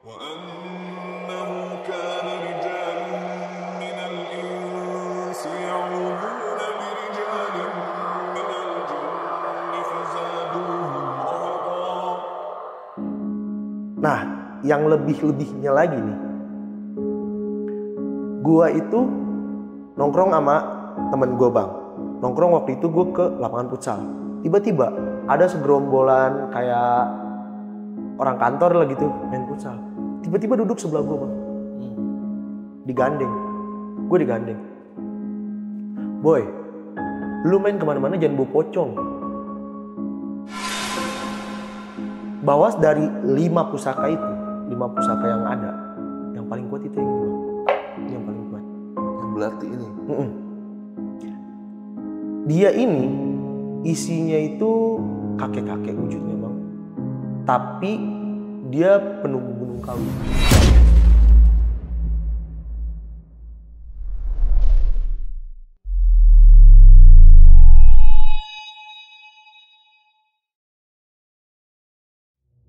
وأنه كان رجال من الإنس يعوذون برجال من الجن فزادوهم رهقا. Nah, yang lebih-lebihnya lagi nih, gua itu nongkrong sama temen gua bang. Nongkrong waktu itu gua ke lapangan futsal. Tiba-tiba ada segerombolan kayak orang kantor lah gitu main futsal. Tiba-tiba duduk sebelah gua bang. Digandeng. Gue digandeng. Boy, lu main kemana-mana jangan bawa pocong. Bawas dari 5 pusaka itu, 5 pusaka yang ada, yang paling kuat itu yang ini bang. Ini yang paling kuat. Yang belati ini. Dia ini isinya itu kakek-kakek wujudnya bang. Tapi dia penunggu gunung kawi.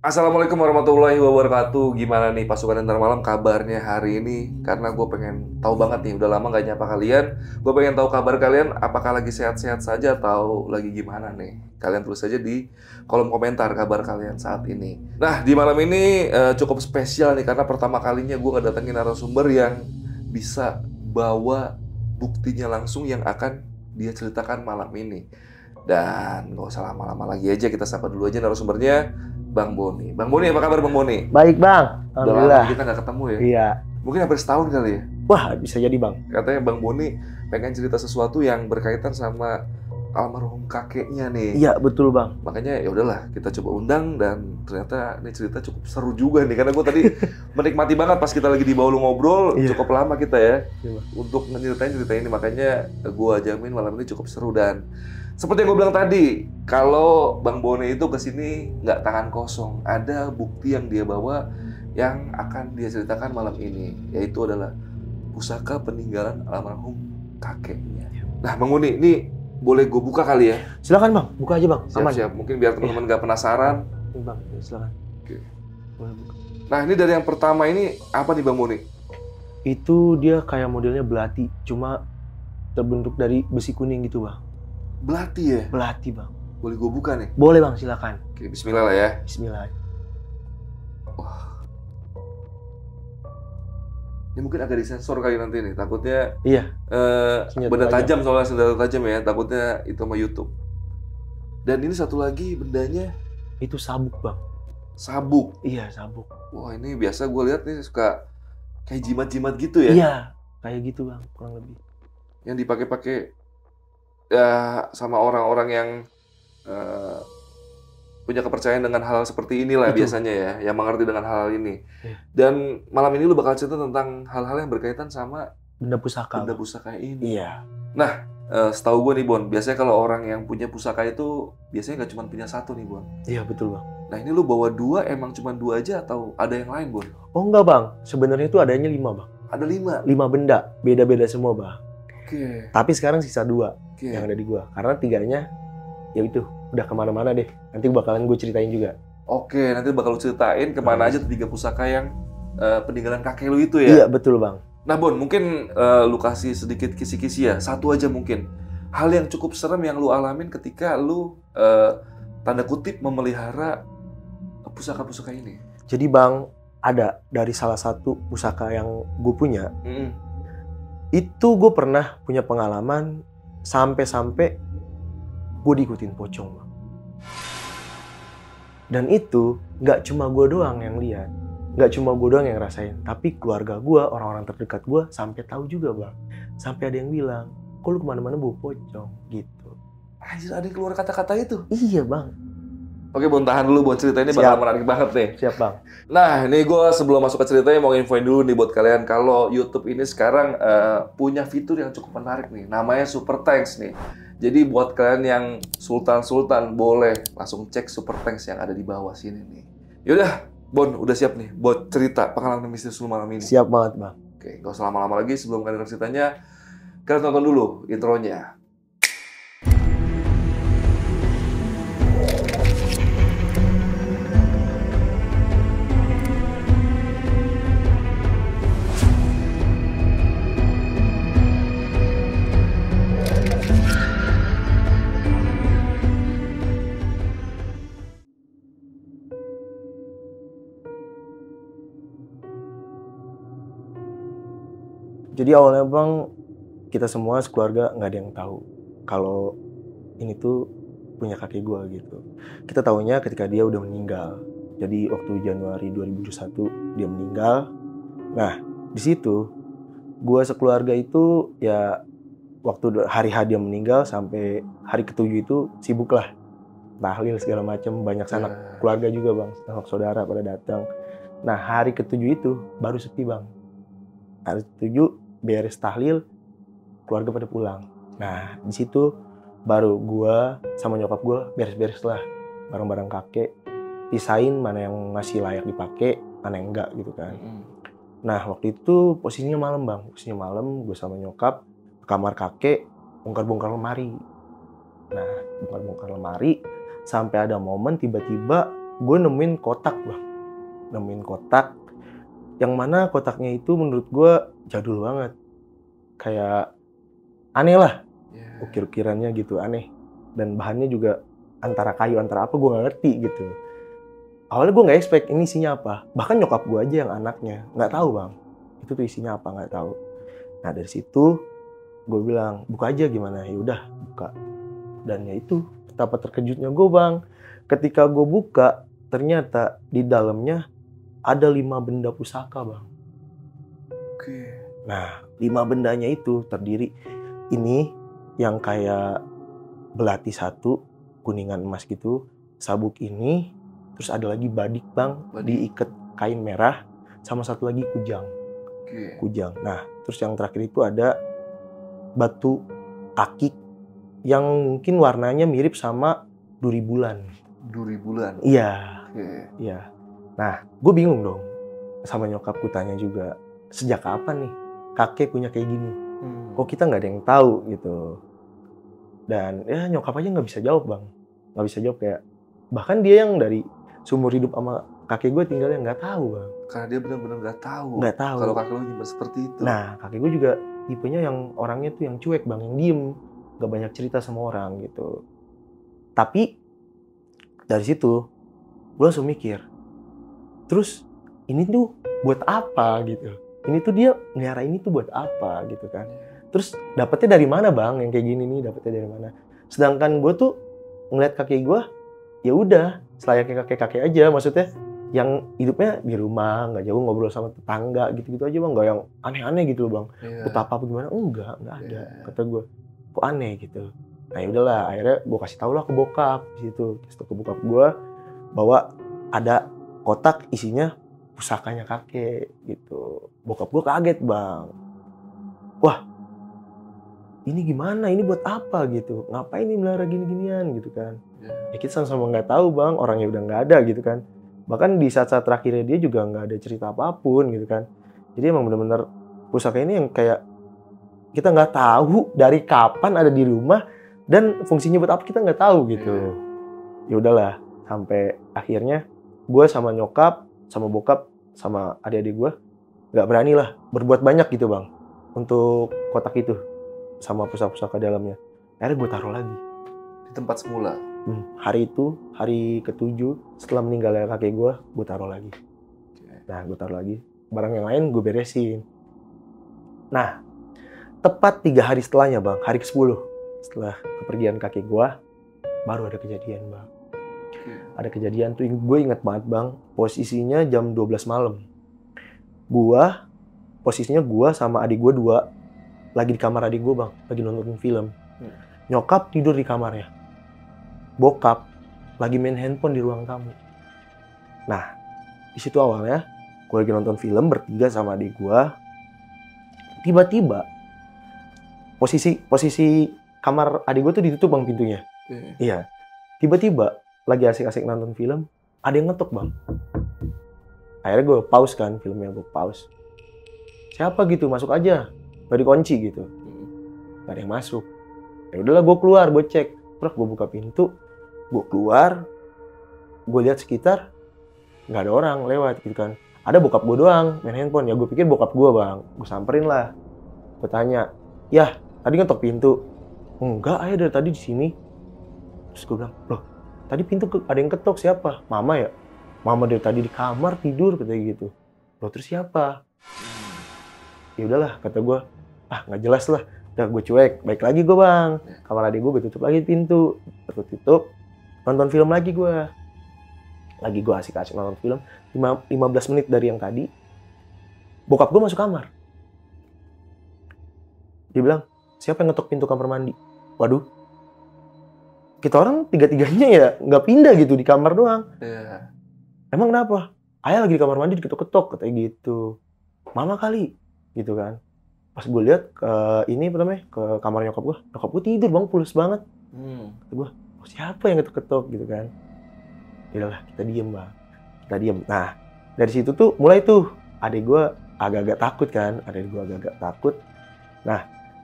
Assalamualaikum warahmatullahi wabarakatuh. Gimana nih pasukan Antar Malam kabarnya hari ini? Karena gue pengen tahu banget nih, udah lama gak nyapa kalian. Gue pengen tahu kabar kalian, apakah lagi sehat-sehat saja atau lagi gimana nih? Kalian tulis aja di kolom komentar kabar kalian saat ini. Nah, di malam ini cukup spesial nih, karena pertama kalinya gue ngedatengin narasumber yang bisa bawa buktinya langsung yang akan dia ceritakan malam ini. Dan gak usah lama-lama lagi aja, kita sapa dulu aja narasumbernya, Bang Boni. Bang Boni, apa kabar Bang Boni? Baik bang, Udah alhamdulillah. lama kita nggak ketemu ya? Iya. Mungkin hampir setahun kali ya? Wah bisa jadi bang. Katanya Bang Boni pengen cerita sesuatu yang berkaitan sama almarhum kakeknya nih. Iya betul bang. Makanya ya udahlah, kita coba undang dan ternyata ini cerita cukup seru juga nih. Karena gue tadi menikmati banget pas kita lagi di bawah lu ngobrol, Iya. cukup lama kita ya. Iya, Bang. Untuk nyeritain cerita ini. Makanya gue jamin malam ini cukup seru. Dan seperti yang gue bilang tadi, kalau Bang Boni itu kesini nggak tangan kosong. Ada bukti yang dia bawa yang akan dia ceritakan malam ini, yaitu adalah pusaka peninggalan almarhum kakeknya. Nah Bang Boni, ini boleh gue buka kali ya? Silakan bang, buka aja bang. Aman. Siap-siap, mungkin biar teman-teman nggak penasaran. Ini bang, silakan. Oke. Boleh buka. Nah ini dari yang pertama ini, apa nih Bang Boni? Itu dia kayak modelnya belati, cuma terbentuk dari besi kuning gitu bang. Belati ya? Belati bang. Boleh gue buka nih? Boleh bang, silakan. Oke, bismillah lah ya. Bismillah. Ini mungkin agak disensor kali nanti nih, takutnya Iya. Senjata benda tajam. tajam, soalnya senjata tajam ya, takutnya itu sama YouTube. Dan ini satu lagi bendanya Itu sabuk bang. sabuk. Iya sabuk. Wah ini biasa gue lihat nih suka kayak jimat-jimat gitu ya, Iya, kayak gitu bang, kurang lebih. yang dipakai-pakai ya sama orang-orang yang punya kepercayaan dengan hal seperti inilah Betul. biasanya ya, yang mengerti dengan hal ini. Iya. Dan malam ini lu bakal cerita tentang hal-hal yang berkaitan sama Benda pusaka. benda Bang. pusaka ini. Iya. Setahu gue nih Bon, biasanya kalau orang yang punya pusaka itu biasanya nggak cuma punya satu nih Bon. Iya betul bang. Nah ini lu bawa dua, emang cuma dua aja atau ada yang lain Bon? Oh enggak bang, sebenarnya itu adanya 5 bang. Ada 5. 5 benda, beda-beda semua bang. Oke. Tapi sekarang sisa 2 Oke. yang ada di gua. Karena 3-nya ya itu udah kemana-mana deh. Nanti bakalan gue ceritain juga. Oke, nanti bakal lu ceritain kemana aja 3 pusaka yang peninggalan kakek lu itu ya? Iya betul bang. Nah Bon, mungkin lu kasih sedikit kisi-kisi ya, satu aja mungkin. Hal yang cukup serem yang lu alamin ketika lu tanda kutip memelihara pusaka-pusaka ini. Jadi bang, ada dari salah satu pusaka yang gue punya. Itu gue pernah punya pengalaman sampai-sampai gue diikutin pocong bang. Dan itu nggak cuma gue doang yang lihat, nggak cuma gue doang yang rasain, tapi keluarga gue, orang-orang terdekat gue sampai tahu juga bang. Sampai ada yang bilang, kok lu kemana-mana bawa pocong gitu. Anjir, ada yang keluar kata-kata itu? Iya bang. Oke Bon, tahan dulu Bon, cerita ini Siap. bakal menarik banget nih. Siap bang. Nah, ini gue sebelum masuk ke ceritanya mau infoin dulu nih buat kalian kalau YouTube ini sekarang punya fitur yang cukup menarik nih, namanya Super Thanks nih. Jadi buat kalian yang sultan-sultan boleh langsung cek Super Thanks yang ada di bawah sini nih. Yaudah, Bon, udah siap nih buat cerita pengalaman mistis lu malam ini. Siap banget bang. Oke, gak usah lama-lama lagi sebelum kalian denger ceritanya, kalian tonton dulu intronya. Jadi awalnya bang, kita semua sekeluarga nggak ada yang tahu kalau ini tuh punya kakek gue gitu. Kita tahunya ketika dia udah meninggal. Jadi waktu Januari 2021 dia meninggal. Nah di situ gue sekeluarga itu ya waktu hari H dia meninggal sampai hari ke-7 itu sibuk lah. Tahlil segala macam, banyak sanak keluarga juga bang, sanak saudara pada datang. Nah hari ke-7 itu baru sepi bang. Hari ke-7 beres tahlil, keluarga pada pulang. Nah di situ baru gue sama nyokap gue beres-beres lah barang-barang kakek, pisahin mana yang masih layak dipakai, mana yang enggak gitu kan. Nah waktu itu posisinya malam bang, gue sama nyokap ke kamar kakek, bongkar-bongkar lemari. Nah bongkar-bongkar lemari sampai ada momen tiba-tiba gue nemuin kotak bang, yang mana kotaknya itu menurut gue jadul banget, kayak aneh lah, ukir-ukirannya gitu aneh, dan bahannya juga antara kayu antara apa gue nggak ngerti gitu. Awalnya gue nggak expect ini isinya apa, bahkan nyokap gue aja yang anaknya nggak tahu bang itu tuh isinya apa, nggak tahu. Nah dari situ gue bilang buka aja gimana, ya udah buka. Dan ya itu betapa terkejutnya gue bang, ketika gue buka ternyata di dalamnya ada 5 benda pusaka bang. Nah 5 bendanya itu terdiri ini yang kayak belati 1 kuningan emas gitu, sabuk ini, terus ada lagi badik bang, diikat kain merah, sama satu lagi kujang. Nah terus yang terakhir itu ada batu akik yang mungkin warnanya mirip sama duri bulan. Iya. Iya. Nah gue bingung dong, sama nyokap gue tanya juga, sejak kapan nih kakek punya kayak gini? Kok kita nggak ada yang tahu gitu. Dan ya nyokap aja nggak bisa jawab bang, nggak bisa jawab, kayak bahkan dia yang dari seumur hidup sama kakek gue tinggalnya nggak tahu bang. Karena dia benar-benar nggak tahu kalau kakek lo nyimpen seperti itu. Nah kakek gue juga tipenya yang orangnya tuh yang cuek bang, yang diem, nggak banyak cerita sama orang gitu. Tapi dari situ gue langsung mikir, terus ini tuh buat apa gitu? Ini tuh dia melihara ini tuh buat apa gitu kan? Terus dapetnya dari mana bang? Yang kayak gini nih dapetnya dari mana? Sedangkan gue tuh ngeliat kakek gue, ya udah selayaknya kakek-kakek aja, maksudnya yang hidupnya di rumah, nggak jauh ngobrol sama tetangga gitu-gitu aja bang, nggak yang aneh-aneh gitu loh bang. Betapa apa gimana? Enggak ada. Kata gue, kok aneh gitu. Nah yaudahlah, akhirnya gue kasih tau lah ke bokap di situ, kasih tau ke bokap gue bahwa ada kotak isinya pusakanya kakek gitu. Bokap gue kaget bang. Wah, ini gimana? Ini buat apa gitu? Ngapain ini melihara gini-ginian gitu kan? Ya kita sama-sama nggak tahu bang, orangnya udah nggak ada gitu kan. Bahkan di saat-saat terakhirnya dia juga nggak ada cerita apapun gitu kan. Jadi emang benar-benar pusaka ini yang kayak kita nggak tahu dari kapan ada di rumah dan fungsinya buat apa kita nggak tahu gitu. Ya udahlah, sampai akhirnya gue sama nyokap, sama bokap, sama adik-adik gue nggak berani lah berbuat banyak gitu bang untuk kotak itu sama pusaka-pusaka dalamnya. Akhirnya gue taruh lagi di tempat semula. Hari itu, hari ke-7 setelah meninggalnya kakek gue taruh lagi. Nah gue taruh lagi, barang yang lain gue beresin. Nah tepat 3 hari setelahnya bang, hari ke-10 setelah kepergian kakek gue, baru ada kejadian bang. Ada kejadian tuh, gue inget banget bang, posisinya jam 12 malam. Posisinya gue sama adik gue 2 lagi di kamar adik gue bang, lagi nonton film. Nyokap tidur di kamarnya, bokap lagi main handphone di ruang tamu. Nah di situ awalnya gue lagi nonton film bertiga sama adik gue. Tiba-tiba posisi kamar adik gue tuh ditutup bang pintunya. Iya. Tiba-tiba lagi asik-asik nonton film, ada yang ngetok bang. Akhirnya gue pause kan filmnya, gue pause. Siapa gitu, masuk aja. Gak dikunci gitu. Gak ada yang masuk. Ya udahlah gue keluar, gue cek. Terus gue buka pintu, gue keluar, gue lihat sekitar, nggak ada orang lewat gitu kan. Ada bokap gue doang main handphone. Ya gue pikir bokap gue bang. Gue samperin lah. Gue tanya, ya tadi ngetok pintu. Enggak, ayah dari tadi di sini. Terus gue bilang, loh tadi pintu ada yang ketok, siapa? Mama ya? Mama dari tadi di kamar tidur katanya gitu. Loh terus siapa? Ya udahlah, kata gue, nggak jelas lah. Udah gue cuek, baik lagi gue bang. Kamar adik gue tutup lagi pintu, tutup, nonton film lagi gue. Lagi gue asik-asik nonton film, 15 menit dari yang tadi, bokap gue masuk kamar. Dia bilang, siapa yang ngetok pintu kamar mandi? Waduh, kita orang tiga-tiganya ya nggak pindah gitu di kamar doang. Iya. Emang kenapa? Ayah lagi di kamar mandi diketok-ketok, katanya gitu. Mama kali, gitu kan. Pas gue lihat ke ke kamar nyokap gue tidur bang, pules banget. Kata gue, siapa yang ketok-ketok gitu kan? Yaudahlah, kita diem bang, kita diem. Nah, dari situ tuh mulai tuh adik gue agak-agak takut kan, Nah,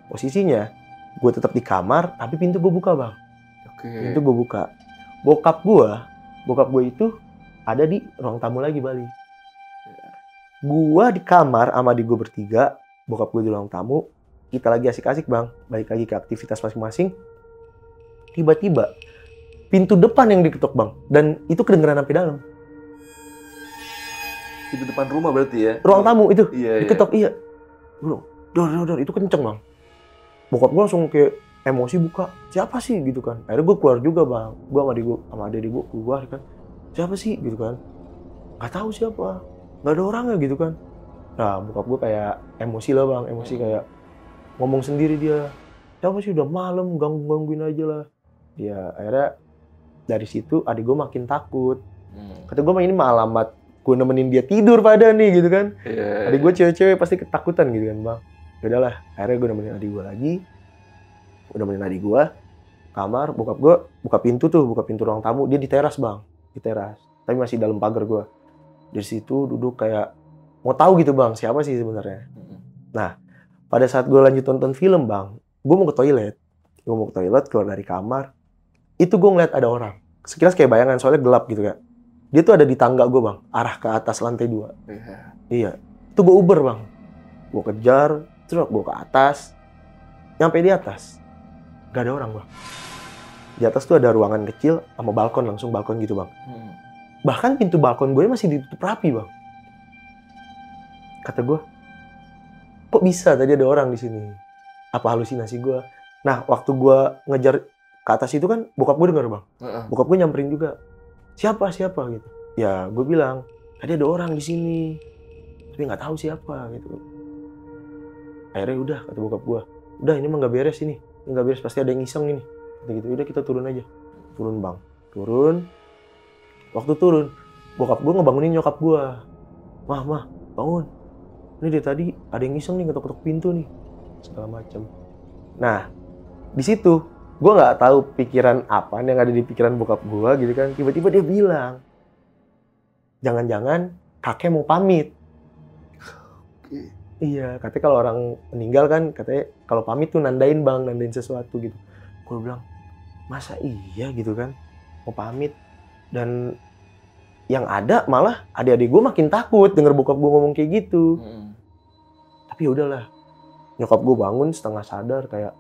posisinya gue tetap di kamar, tapi pintu gue buka bang. Pintu gue buka. Bokap gue itu ada di ruang tamu lagi balik. Gua di kamar sama adik gue bertiga, bokap gue di ruang tamu, kita lagi asik-asik bang, balik lagi ke aktivitas masing-masing. Tiba-tiba pintu depan yang diketok bang, dan itu kedengeran sampai dalam. Pintu depan rumah berarti ya? Ruang tamu itu diketok, iya. Dor, itu kenceng bang. Bokap gue langsung kayak emosi buka, siapa sih gitu kan. Akhirnya gue keluar juga bang, gue sama adik gue keluar kan. Siapa sih gitu kan? Gak tahu siapa, gak ada orangnya gitu kan. Nah bokap gue kayak emosi lah bang, kayak ngomong sendiri dia. Siapa sih udah malam, gangguin aja lah. Ya akhirnya dari situ adik gue makin takut. Kata gue ini mah alamat gue nemenin dia tidur pada nih gitu kan. Adik gue cewek-cewek pasti ketakutan gitu kan bang. Yaudahlah, akhirnya gue nemenin adik gue lagi. Udah nemenin adik gue kamar, bokap gue buka pintu ruang tamu. Dia di teras bang, di teras. Tapi masih dalam pagar gue. Di situ duduk kayak mau tahu gitu bang, siapa sih sebenarnya. Nah, pada saat gue lanjut nonton film bang, gue mau ke toilet. Keluar dari kamar. Itu gue ngeliat ada orang. Sekilas kayak bayangan, soalnya gelap gitu kan. Dia tuh ada di tangga gue bang, arah ke atas lantai 2. Iya. Itu gue uber bang. Gue kejar, terus gue ke atas. Nyampe di atas, gak ada orang bang. Di atas tuh ada ruangan kecil sama balkon, langsung balkon gitu bang. Bahkan pintu balkon gue masih ditutup rapi bang. Kata gue, kok bisa tadi ada orang di sini? Apa halusinasi gue? Nah, waktu gue ngejar ke atas itu kan bokap gue denger bang. Bokap gue nyamperin juga. Siapa gitu. Ya, gue bilang, tadi ada orang di sini. Tapi nggak tahu siapa gitu. Akhirnya udah, kata bokap gue. Udah, ini mah nggak beres ini. Ini nggak beres, pasti ada yang iseng ini. Gitu. Udah kita turun aja. Turun bang. Waktu turun, bokap gue ngebangunin nyokap gue. Mah, bangun. Ini dari tadi ada yang iseng nih, ngetok-ketok pintu nih. Segala macam. Nah, di situ gue nggak tahu pikiran apa yang ada di pikiran bokap gue gitu kan. Tiba-tiba dia bilang, jangan-jangan kakek mau pamit. Iya, katanya kalau orang meninggal kan, katanya kalau pamit tuh nandain sesuatu gitu. Gue bilang, masa iya gitu kan, mau pamit. Dan yang ada malah adik-adik gue makin takut denger bokap gue ngomong kayak gitu. Tapi ya udahlah, nyokap gue bangun setengah sadar kayak,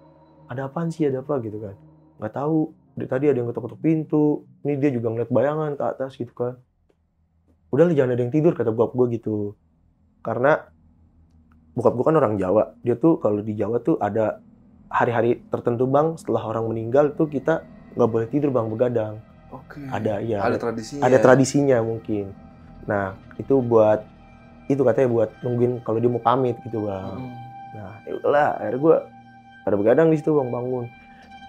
ada apaan sih, ada apa gitu kan. Nggak tahu, dari tadi ada yang ketok-ketok pintu, ini dia juga ngeliat bayangan ke atas gitu kan. Udah jangan ada yang tidur, kata bokap gue gitu. Karena bokap gue kan orang Jawa, dia tuh kalau di Jawa tuh ada hari-hari tertentu bang, setelah orang meninggal tuh kita nggak boleh tidur bang, begadang. Ada tradisinya. Ada tradisinya mungkin. Nah itu katanya buat nungguin kalau dia mau pamit gitu bang. Nah ya udahlah, akhirnya gue pada begadang di situ bang, bangun.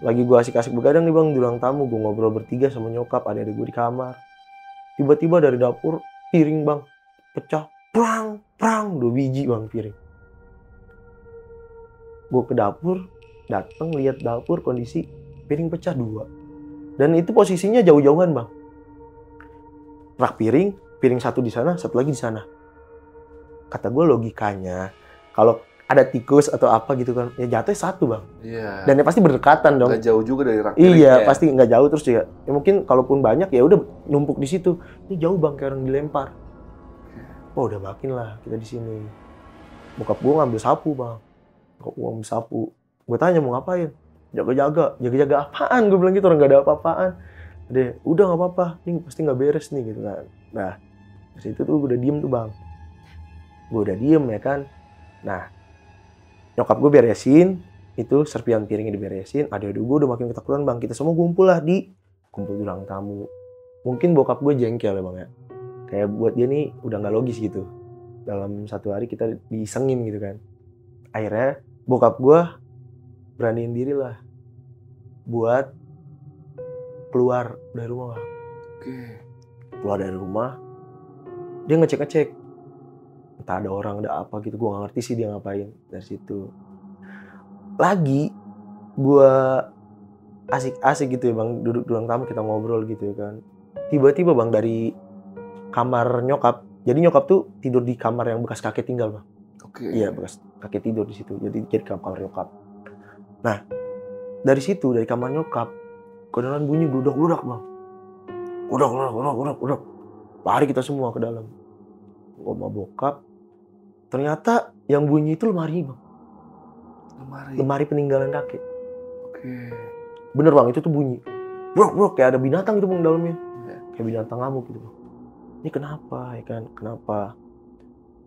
Lagi gue asik-asik begadang nih bang di ruang tamu, gue ngobrol bertiga sama nyokap, adik-adik gue di kamar. Tiba-tiba dari dapur piring bang pecah, prang 2 biji bang piring. Gue ke dapur, datang lihat dapur kondisi piring pecah 2. Dan itu posisinya jauh-jauhan bang. Rak piring satu di sana, satu lagi di sana. Kata gue logikanya, kalau ada tikus atau apa gitu kan, ya jatuhnya satu bang. Iya. Dan ya pasti berdekatan dong. Nggak jauh juga dari rak piringnya. Iya, pasti nggak jauh terus ya. Ya mungkin kalaupun banyak ya udah numpuk di situ. Ini jauh bang, kayak orang dilempar. Oh udah makin lah kita di sini. Bokap gue ngambil sapu bang. Gue tanya mau ngapain? Jaga-jaga apaan? Gue bilang gitu, orang nggak ada apa-apaan. Dia udah nggak apa-apa, ini pasti nggak beres nih gitu kan. Nah dari situ tuh gue udah diem tuh bang. Gue udah diem ya kan. Nah Nyokap gue beresin, itu serpihan piringnya diberesin, adik-adik gue udah makin ketakutan bang. Kita semua kumpul lah kumpul di ruang tamu. Mungkin bokap gue jengkel ya bang ya. Kayak buat dia nih udah gak logis gitu. Dalam satu hari kita diisengin gitu kan. Akhirnya bokap gue beraniin diri lah buat keluar dari rumah bang. Oke. Keluar dari rumah, dia ngecek-ngecek. Entah ada orang, ada apa gitu. Gue gak ngerti sih dia ngapain dari situ. Lagi, gue asik-asik gitu ya bang. Duduk di ruang tamu kita ngobrol gitu ya kan. Tiba-tiba bang dari kamar nyokap. Jadi nyokap tuh tidur di kamar yang bekas kakek tinggal bang. Oke. Iya bekas kakek tidur di situ. Jadi kamar nyokap. Nah, dari situ dari kamar nyokap, kedengaran bunyi gludak-gludak bang. Gludak. Lari kita semua ke dalam. Gua sama bokap. Ternyata yang bunyi itu lemari bang. Lemari peninggalan kakek. Oke. Bener bang, itu tuh bunyi. Bro, kayak ada binatang gitu bang dalamnya. Kayak binatang ngamuk gitu bang. Ini kenapa ya kan? Kenapa?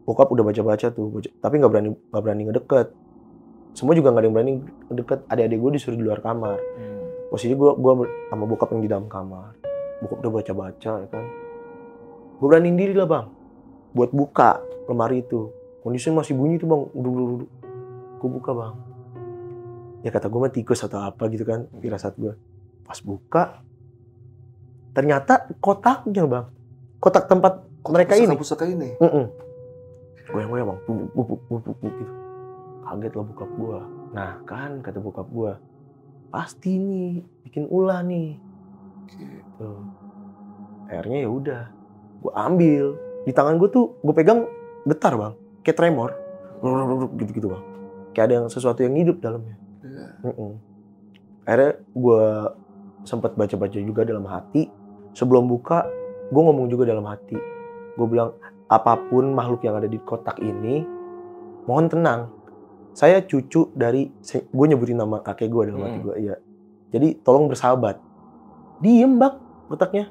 Bokap udah baca-baca tuh, tapi nggak berani ngedeket. Semua juga nggak ada yang berani ngedeket. Adik-adik gue disuruh di luar kamar. Posisi gue sama bokap yang di dalam kamar. Bokap udah baca-baca ya kan. Gue beraniin diri lah bang, buat buka lemari itu. Kondisinya masih bunyi tuh bang. Duduk. Gue buka bang. Ya kata gue mah tikus atau apa gitu kan, firasat gue. Pas buka, ternyata kotaknya bang. Kotak tempat mereka ini. Pusaka ini. Goyang-goyang bang, bubuk gitu. Kaget lah bokap gue. Nah kan kata bokap gue, pasti nih bikin ulah nih. Gitu. Akhirnya ya udah, gue ambil. Di tangan gue tuh gue pegang getar bang, kayak tremor, gitu bang. Kayak ada sesuatu yang hidup dalamnya. Akhirnya gue sempat baca-baca juga dalam hati. Sebelum buka, gue ngomong juga dalam hati. Gue bilang, apapun makhluk yang ada di kotak ini, mohon tenang. Saya cucu dari, gue nyebutin nama kakek gue dalam hati gue, iya. Jadi tolong bersahabat. Diem bang, kotaknya.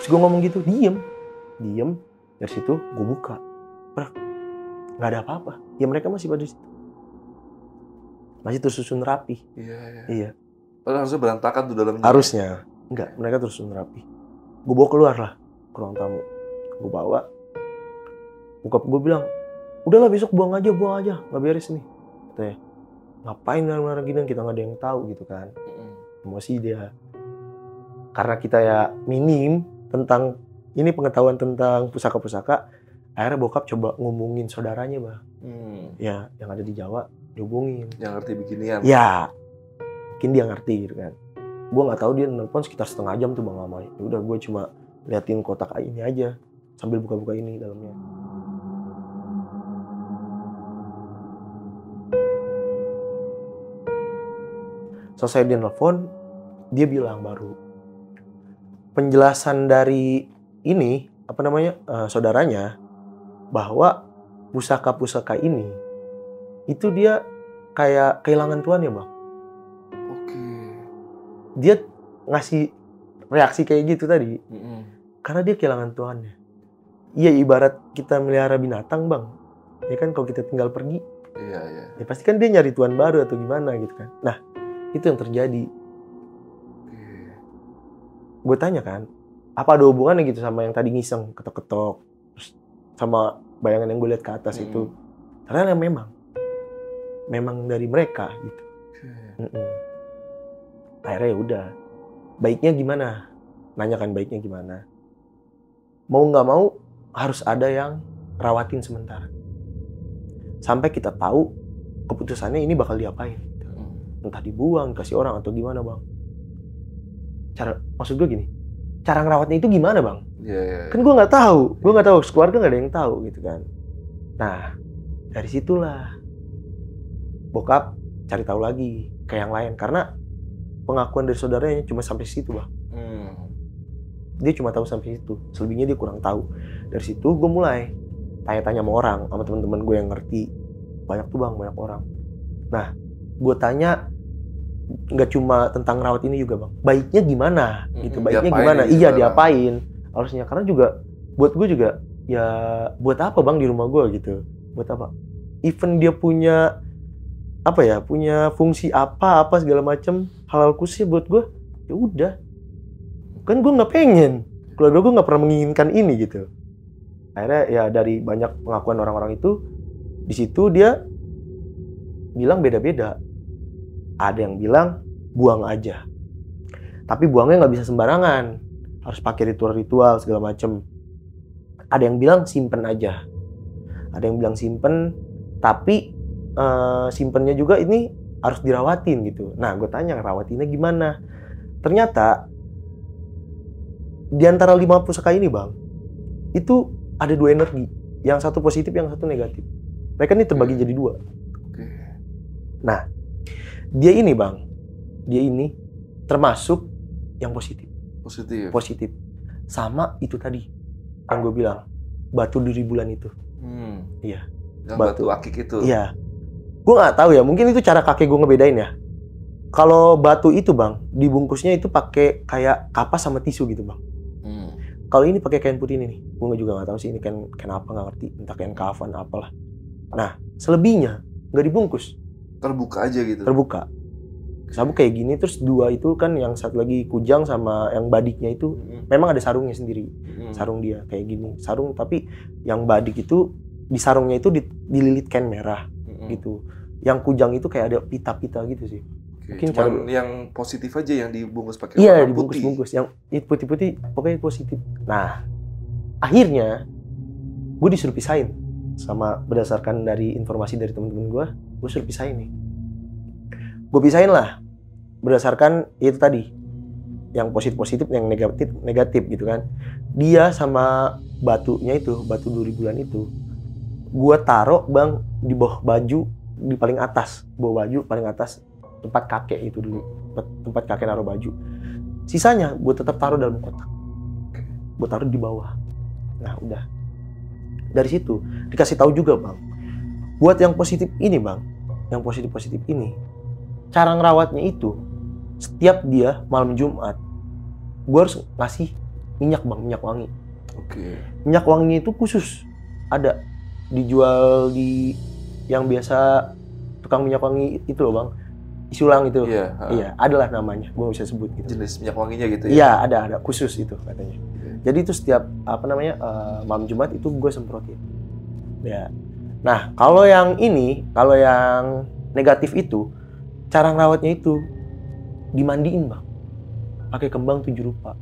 Terus gue ngomong gitu, diem. Dari situ gue buka. Nggak ada apa-apa. Ya mereka masih pada situ. Masih tersusun rapi. Iya. Padahal harusnya berantakan tuh dalamnya. Harusnya. Enggak, mereka tersusun rapi. Gue bawa keluar lah ke ruang tamu. Gue bawa. Bokap gue bilang, udahlah besok buang aja, nggak beres nih. Katanya, ngapain narang-narang gini, kita nggak ada yang tahu gitu kan. Emosi dia. Karena kita ya minim tentang ini pengetahuan tentang pusaka-pusaka, akhirnya bokap coba ngomongin saudaranya bang. Ya, yang ada di Jawa, dihubungin. Yang ngerti beginian. Ya, mungkin dia ngerti gitu kan. Gue nggak tahu dia nelpon sekitar setengah jam tuh bang lama. Ya udah gue cuma liatin kotak ini aja sambil buka-buka ini dalamnya. Selesai dia nelpon, dia bilang baru penjelasan dari ini saudaranya bahwa pusaka-pusaka ini itu dia kayak kehilangan tuannya bang. Oke. Dia ngasih reaksi kayak gitu tadi karena dia kehilangan tuannya. Iya, ibarat kita melihara binatang bang, ya kan kalau kita tinggal pergi, iya. ya pasti kan dia nyari tuan baru atau gimana gitu kan. Nah itu yang terjadi. Gue tanya kan, apa ada hubungannya gitu sama yang tadi ngiseng ketok-ketok, terus sama bayangan yang gue lihat ke atas itu. Ternyata memang dari mereka gitu. Akhirnya ya udah, baiknya gimana? Nanyakan baiknya gimana? Mau nggak mau harus ada yang rawatin sementara, sampai kita tahu keputusannya ini bakal diapain. Entah dibuang, kasih orang atau gimana bang. Maksud gue gini, cara ngerawatnya itu gimana bang? Kan gue nggak tahu, keluarga nggak ada yang tahu gitu kan. Nah dari situlah bokap cari tahu lagi ke yang lain karena pengakuan dari saudaranya cuma sampai situ bang. Dia cuma tahu sampai situ, selebihnya dia kurang tahu. Dari situ gue mulai tanya-tanya sama orang, sama teman-teman gue yang ngerti. Banyak tuh bang, banyak orang. Nah gue tanya nggak cuma tentang rawat ini juga bang, baiknya gimana gitu, baiknya gimana, iya diapain harusnya, karena juga buat gue juga ya buat apa bang di rumah gue gitu, buat apa, even dia punya apa ya, punya fungsi apa segala macam halal khusus buat gue. Ya udah, kan gue nggak pengen, keluarga gue nggak pernah menginginkan ini gitu. Akhirnya ya dari banyak pengakuan orang-orang itu, di situ dia bilang beda-beda. Ada yang bilang buang aja, tapi buangnya nggak bisa sembarangan, harus pakai ritual-ritual segala macem. Ada yang bilang simpen aja, ada yang bilang simpen, tapi simpennya juga ini harus dirawatin gitu. Nah, gue tanya rawatinnya gimana? Ternyata di antara 5 pusaka ini bang, itu ada 2 energi, yang satu positif, yang satu negatif. Mereka ini terbagi jadi 2. Nah, dia ini bang, dia ini termasuk yang positif. Positif. Sama itu tadi yang gue bilang, batu duri bulan itu. Iya. Yang batu akik itu. Iya. Gue nggak tahu ya, mungkin itu cara kakek gue ngebedain ya. Kalau batu itu bang, dibungkusnya itu pakai kayak kapas sama tisu gitu bang. Kalau ini pakai kain putih ini nih, gue juga nggak tahu sih ini kain apa, nggak ngerti, entah kain kafan apalah. Nah, selebihnya nggak dibungkus. Terbuka aja gitu. Terbuka. Sabuk kayak gini, terus 2 itu kan yang satu lagi kujang sama yang badiknya itu memang ada sarungnya sendiri. Sarung dia kayak gini, sarung, tapi yang badik itu di sarungnya itu dililit kain merah gitu. Yang kujang itu kayak ada pita-pita gitu sih. Mungkin cuman yang positif aja yang dibungkus pakai iya, warna dibungkus-bungkus. Yang putih-putih pokoknya positif. Nah, akhirnya gue disuruh pisahin sama berdasarkan dari informasi dari temen-temen gue suruh pisahin nih. Gue pisahin lah berdasarkan itu tadi, yang positif, yang negatif gitu kan. Dia sama batunya itu, batu duri bulan itu, gue taruh bang di bawah baju, di paling atas, bawah baju paling atas, tempat kakek itu dulu, tempat kakek naruh baju. Sisanya gue tetap taruh dalam kotak, gue taruh di bawah. Nah udah, dari situ dikasih tahu juga bang, buat yang positif ini bang, yang positif ini, cara ngerawatnya itu setiap dia malam Jumat, gue harus ngasih minyak bang, minyak wangi. Minyak wanginya itu khusus, ada dijual di yang biasa tukang minyak wangi itu loh bang, Isulang itu. Iya, adalah namanya, gue bisa sebut gitu. Jenis minyak wanginya gitu ya? Iya, ada khusus itu katanya. Jadi itu setiap malam Jumat itu gue semprotin. Ya. Nah, kalau yang ini, kalau yang negatif itu, cara ngerawatnya itu dimandiin bang, pakai kembang 7 rupa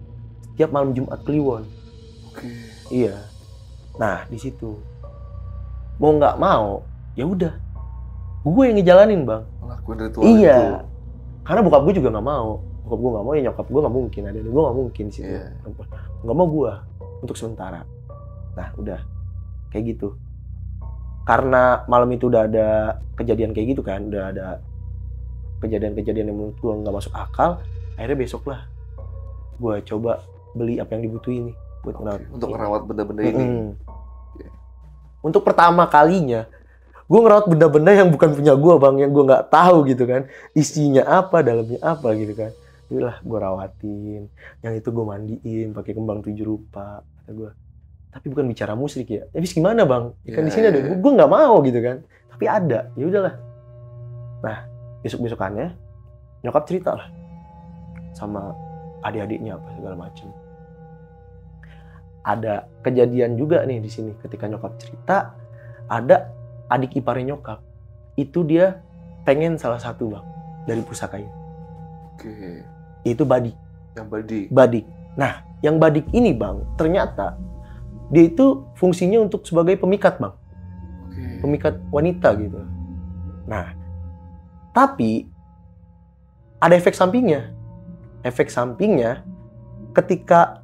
setiap malam Jumat Kliwon. Iya. Nah di situ mau nggak mau ya udah, gue yang ngejalanin bang. Ngelakuin ritual itu. Karena bokap gue juga nggak mau. Bokap gue nggak mau, ya nyokap gue nggak mungkin, ada gue nggak mungkin di situ. Nggak mau gue untuk sementara. Nah udah kayak gitu. Karena malam itu udah ada kejadian kayak gitu kan, udah ada kejadian-kejadian yang menurut gue nggak masuk akal. Akhirnya besok lah gue coba beli apa yang dibutuhin nih buat untuk ngerawat benda-benda ini. Untuk pertama kalinya gue ngerawat benda-benda yang bukan punya gue bang, yang gue nggak tahu gitu kan, isinya apa, dalamnya apa gitu kan. Itulah gue rawatin, yang itu gue mandiin pakai kembang 7 rupa kata gue. Tapi bukan bicara musrik ya. Tapi gimana bang? Ya kan di sini ada, gue nggak mau gitu kan. Tapi ada, ya udahlah. Nah besok-besokannya nyokap cerita lah sama adik-adiknya apa segala macem. Ada kejadian juga nih di sini ketika nyokap cerita, ada adik iparnya nyokap itu dia pengen salah satu bang dari pusaka ini. Itu badik. Yang badik. Nah yang badik ini bang ternyata dia itu fungsinya untuk sebagai pemikat bang. Pemikat wanita gitu. Nah tapi ada efek sampingnya. Efek sampingnya ketika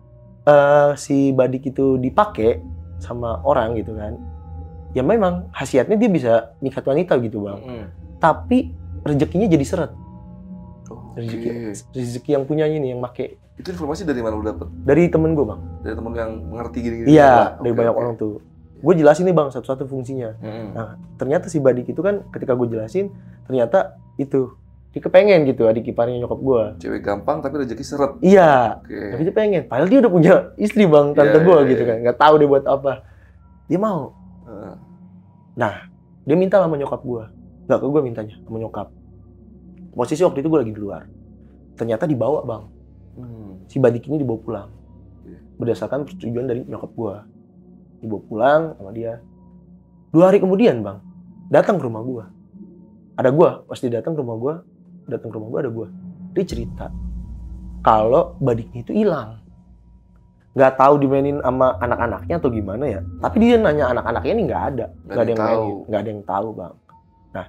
si badik itu dipakai sama orang gitu kan, ya memang khasiatnya dia bisa mikat wanita gitu bang. Tapi rezekinya jadi seret. Rezeki yang punyanya nih, yang make. Itu informasi dari mana lu dapet? Dari temen gue bang. Dari temen yang mengerti gini-gini? Iya, dari banyak orang tuh. Gue jelasin nih bang satu-satu fungsinya. Nah ternyata si badik itu kan ketika gue jelasin, ternyata itu dia kepengen gitu adik iparnya nyokap gue. Cewek gampang tapi rezeki seret. Iya. Tapi dia pengen. Padahal dia udah punya istri bang, tante gue gitu kan. Nggak tahu dia buat apa. Dia mau. Nah dia minta sama nyokap gue, Nggak ke gue mintanya, sama nyokap. Posisi waktu itu gue lagi di luar. Ternyata dibawa bang. Si Badik ini dibawa pulang. Berdasarkan persetujuan dari nyokap gue. Dibawa pulang sama dia. 2 hari kemudian bang, datang ke rumah gue. Ada gue, pas dia datang ke rumah gue ada gue. Dia cerita kalau Badiknya itu hilang. Nggak tahu dimainin sama anak-anaknya atau gimana ya. Tapi dia nanya anak-anaknya ini nggak ada. Nggak ada yang mainin. Nggak ada yang tahu bang. Nah,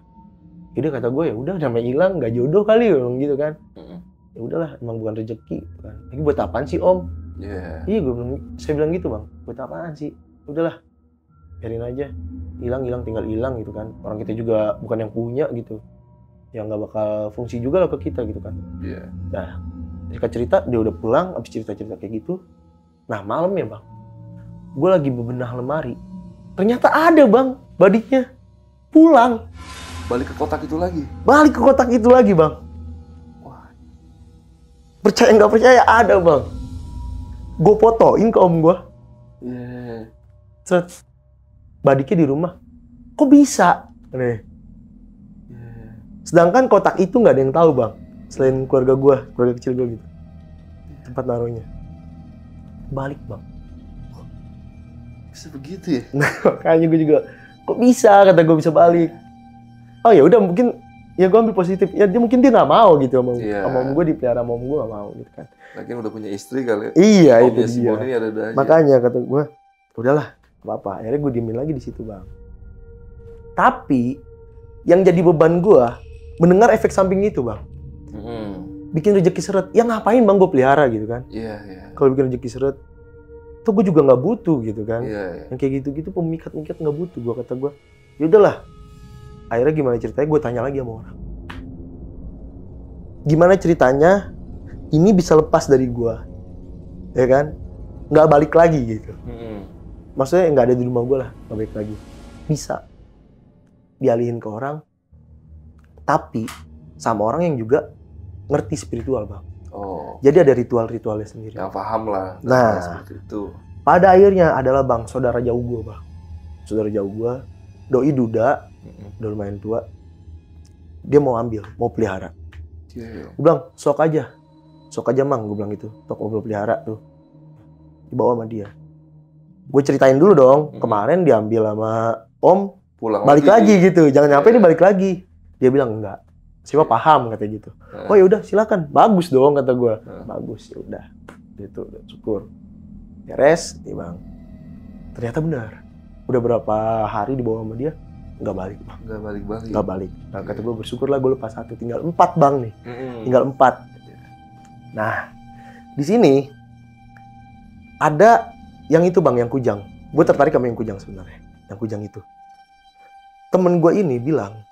jadi kata gue ya udah namanya hilang nggak jodoh kali ya gitu kan. Ya udahlah emang bukan rezeki kan. Lagi buat apaan sih om? Iya saya bilang gitu bang. Buat apaan sih? Udahlah biarin aja. Hilang tinggal hilang gitu kan. Orang kita juga bukan yang punya gitu. Yang nggak bakal fungsi juga lah ke kita gitu kan. Nah, ketika cerita dia udah pulang, abis cerita-cerita kayak gitu. Nah malam ya bang, gue lagi bebenah lemari. Ternyata ada bang, Badiknya pulang. Balik ke kotak itu lagi? Balik ke kotak itu lagi bang. Wah. Percaya nggak percaya ada bang. Gue fotoin ke om gue. Set. Badiknya di rumah. Kok bisa? Nih. Sedangkan kotak itu nggak ada yang tahu bang. Selain keluarga gue, keluarga kecil gue gitu. Tempat naruhnya. Balik bang. Bisa begitu ya? Nah makanya gue juga kok bisa kata gue bisa balik. Oh ya udah mungkin ya gue ambil positif. Ya dia mungkin dia nggak mau gitu sama om gue dipelihara sama om gue nggak mau gitu kan. Lagian udah punya istri kali. Iya itu dia. Ada makanya kata gue udahlah apa-apa. Akhirnya gue diemin lagi di situ bang. Tapi yang jadi beban gue mendengar efek samping itu bang. Bikin rezeki seret. Ya ngapain bang gue pelihara gitu kan. Kalau bikin rezeki seret tuh gue juga nggak butuh gitu kan. Yang kayak gitu-gitu pemikat-mikat nggak butuh. Gue kata gue yaudahlah. Akhirnya gimana ceritanya gue tanya lagi sama orang. Gimana ceritanya ini bisa lepas dari gue. Ya kan. Nggak balik lagi gitu. Maksudnya nggak ada di rumah gue lah. Nggak balik lagi. Bisa. Dialihin ke orang. Tapi sama orang yang juga ngerti spiritual bang. Jadi ada ritual-ritualnya sendiri. Yang paham lah. Nah, seperti itu. Pada akhirnya adalah bang, saudara jauh gue bang. Saudara jauh gue, doi duda, udah lumayan tua. Dia mau ambil, mau pelihara. Gue bilang, sok aja mang, gue bilang gitu. Sok ngobrol pelihara tuh. Dibawa sama dia. Gue ceritain dulu dong, kemarin diambil sama om, pulang balik lagi gitu. Jangan nyampe dia balik lagi. Dia bilang enggak. Siapa paham katanya gitu. Oh ya udah silakan. Bagus dong kata gue. Bagus ya udah. Gitu udah syukur. Beres nih bang. Ternyata benar. Udah berapa hari dibawa sama dia nggak balik bang. Nggak balik. Nah kata gue bersyukurlah gue lepas 1. Tinggal 4 bang nih. Tinggal 4. Nah di sini ada yang itu bang yang kujang. Gue tertarik sama yang kujang sebenarnya. Yang kujang itu. Temen gue ini bilang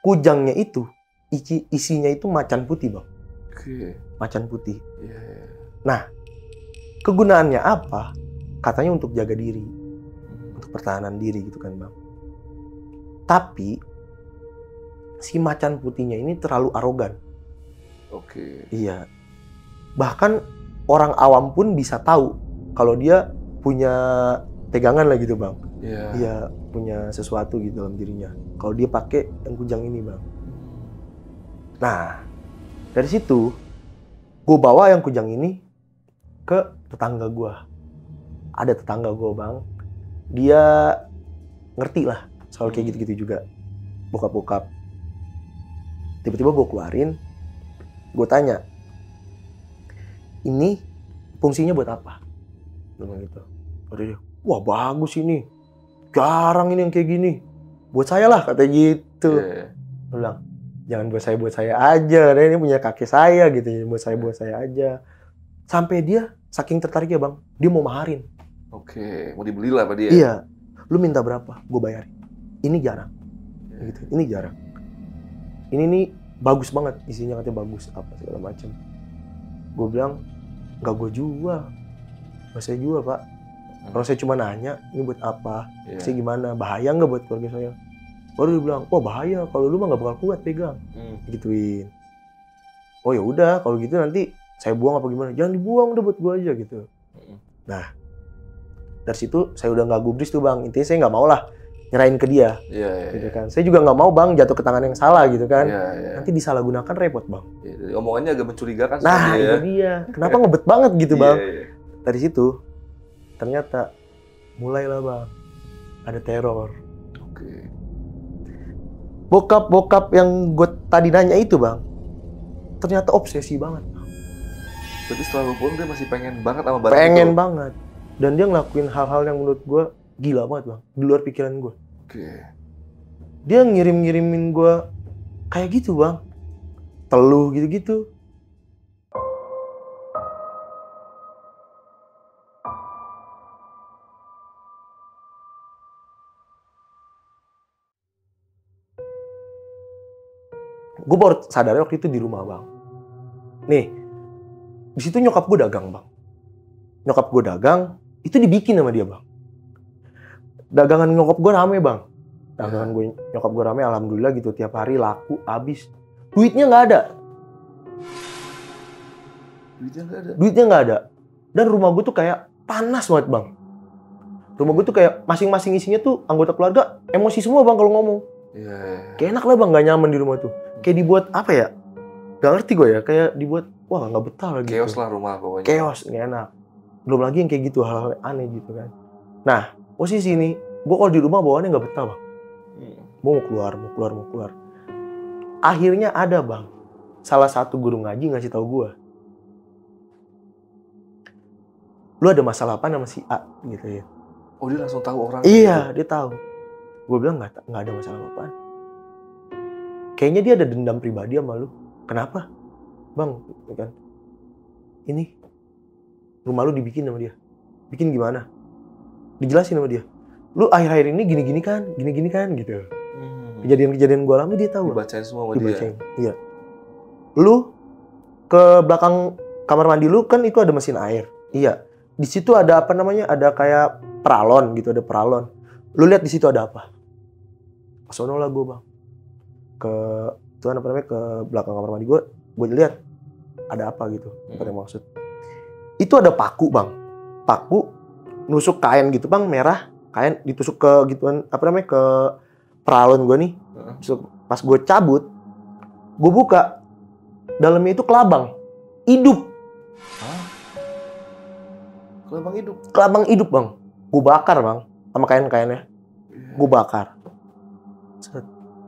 kujangnya itu isinya itu macan putih bang. Macan putih. Nah kegunaannya apa? Katanya untuk jaga diri, untuk pertahanan diri gitu kan bang. Tapi si macan putihnya ini terlalu arogan. Iya. Bahkan orang awam pun bisa tahu kalau dia punya pegangan lah gitu bang. Iya punya sesuatu gitu dalam dirinya. Kalau dia pakai yang kujang ini bang. Nah dari situ gue bawa yang kujang ini ke tetangga gue. Ada tetangga gue bang. Dia ngerti lah soal kayak gitu-gitu juga. Bokap-bokap. Tiba-tiba gue keluarin. Gue tanya. Ini fungsinya buat apa? Gue bilang gitu. Dia, wah bagus ini. Jarang ini yang kayak gini. Buat saya lah katanya gitu. Gue bilang, jangan buat saya aja. Ini punya kakek saya gitu. Buat saya aja. Sampai dia saking tertariknya bang, dia mau maharin. Mau dibeli lah apa dia? Iya. Lu minta berapa? Gue bayarin. Ini jarang. Gitu. Ini jarang. Ini nih bagus banget. Isinya katanya bagus. Apa segala macam. Gue bilang, nggak gue jual. Nggak saya jual pak. Kalau saya cuma nanya, ini buat apa? Saya gimana? Bahaya nggak buat keluarga saya? Baru dia bilang, wah bahaya. Kalau lu mah nggak bakal kuat pegang. Gituin. Oh ya udah, kalau gitu nanti saya buang apa gimana? Jangan dibuang, udah buat gua aja gitu. Nah, dari situ saya udah nggak gubris tuh bang. Intinya saya nggak mau lah nyerahin ke dia, Iya. gitu kan. Saya juga nggak mau bang jatuh ke tangan yang salah gitu kan. Iya. Nanti disalahgunakan repot bang. Iya, jadi omongannya agak mencurigakan Nah sama itu dia. Kenapa ngebet banget gitu bang? Iya. Dari situ ternyata mulailah bang ada teror. Oke. Bokap yang gue tadi nanya itu bang, ternyata obsesi banget. Berarti setelah lu pulang dia masih pengen banget sama barang Pengen itu? banget. Dan dia ngelakuin hal-hal yang menurut gue gila banget bang, di luar pikiran gue. Oke. Dia ngirimin gue kayak gitu bang, teluh gitu-gitu. Gue baru sadar waktu itu di rumah bang. Nih, di situ nyokap gue dagang bang. Nyokap gue dagang, itu dibikin sama dia bang. Dagangan nyokap gue rame bang. Dagangan nyokap gue rame, alhamdulillah gitu. Tiap hari laku, habis. Duitnya nggak ada. Duitnya nggak ada. Dan rumah gue tuh kayak panas banget bang. Rumah gue tuh kayak masing-masing isinya tuh anggota keluarga emosi semua bang kalau ngomong. Iya. Kayak enak lah bang, nggak nyaman di rumah tuh. Kayak dibuat apa ya? Gak ngerti gue ya. Kayak dibuat, wah nggak betah lah gitu. Chaos lah rumah pokoknya. Chaos, nggak enak. Belum lagi yang kayak gitu, hal-hal aneh gitu kan. Nah, posisi ini, gue kalau di rumah bawaannya nggak betah bang. Mau keluar. Akhirnya ada bang, salah satu guru ngaji ngasih tahu gue. Lu ada masalah apa sama si A gitu ya. Oh dia langsung tahu orang. Iya, dia tahu. Gue bilang nggak ada masalah apa-apa. Kayaknya dia ada dendam pribadi sama lu. Kenapa? Bang, gitu kan. Ini rumah lu dibikin sama dia. Bikin gimana? Dijelasin sama dia. Lu akhir-akhir ini gini-gini kan gitu. Kejadian-kejadian gue alami dia tahu. Dibacain semua sama dia. Iya. Lu ke belakang kamar mandi lu kan itu ada mesin air. Iya. Di situ ada apa namanya? Ada kayak peralon gitu, ada peralon. Lu lihat di situ ada apa? Sono lah gue bang. Ke itu apa namanya? Ke belakang kamar mandi gue lihat ada apa gitu. Apa yang maksud? Itu ada paku bang. Paku nusuk kain gitu bang, merah. Kain ditusuk ke gituan apa namanya? Ke peralon gue nih. Pas gue cabut, gue buka, dalamnya itu kelabang hidup. Kelabang hidup bang. Gue bakar bang, sama kain-kainnya. Gue bakar.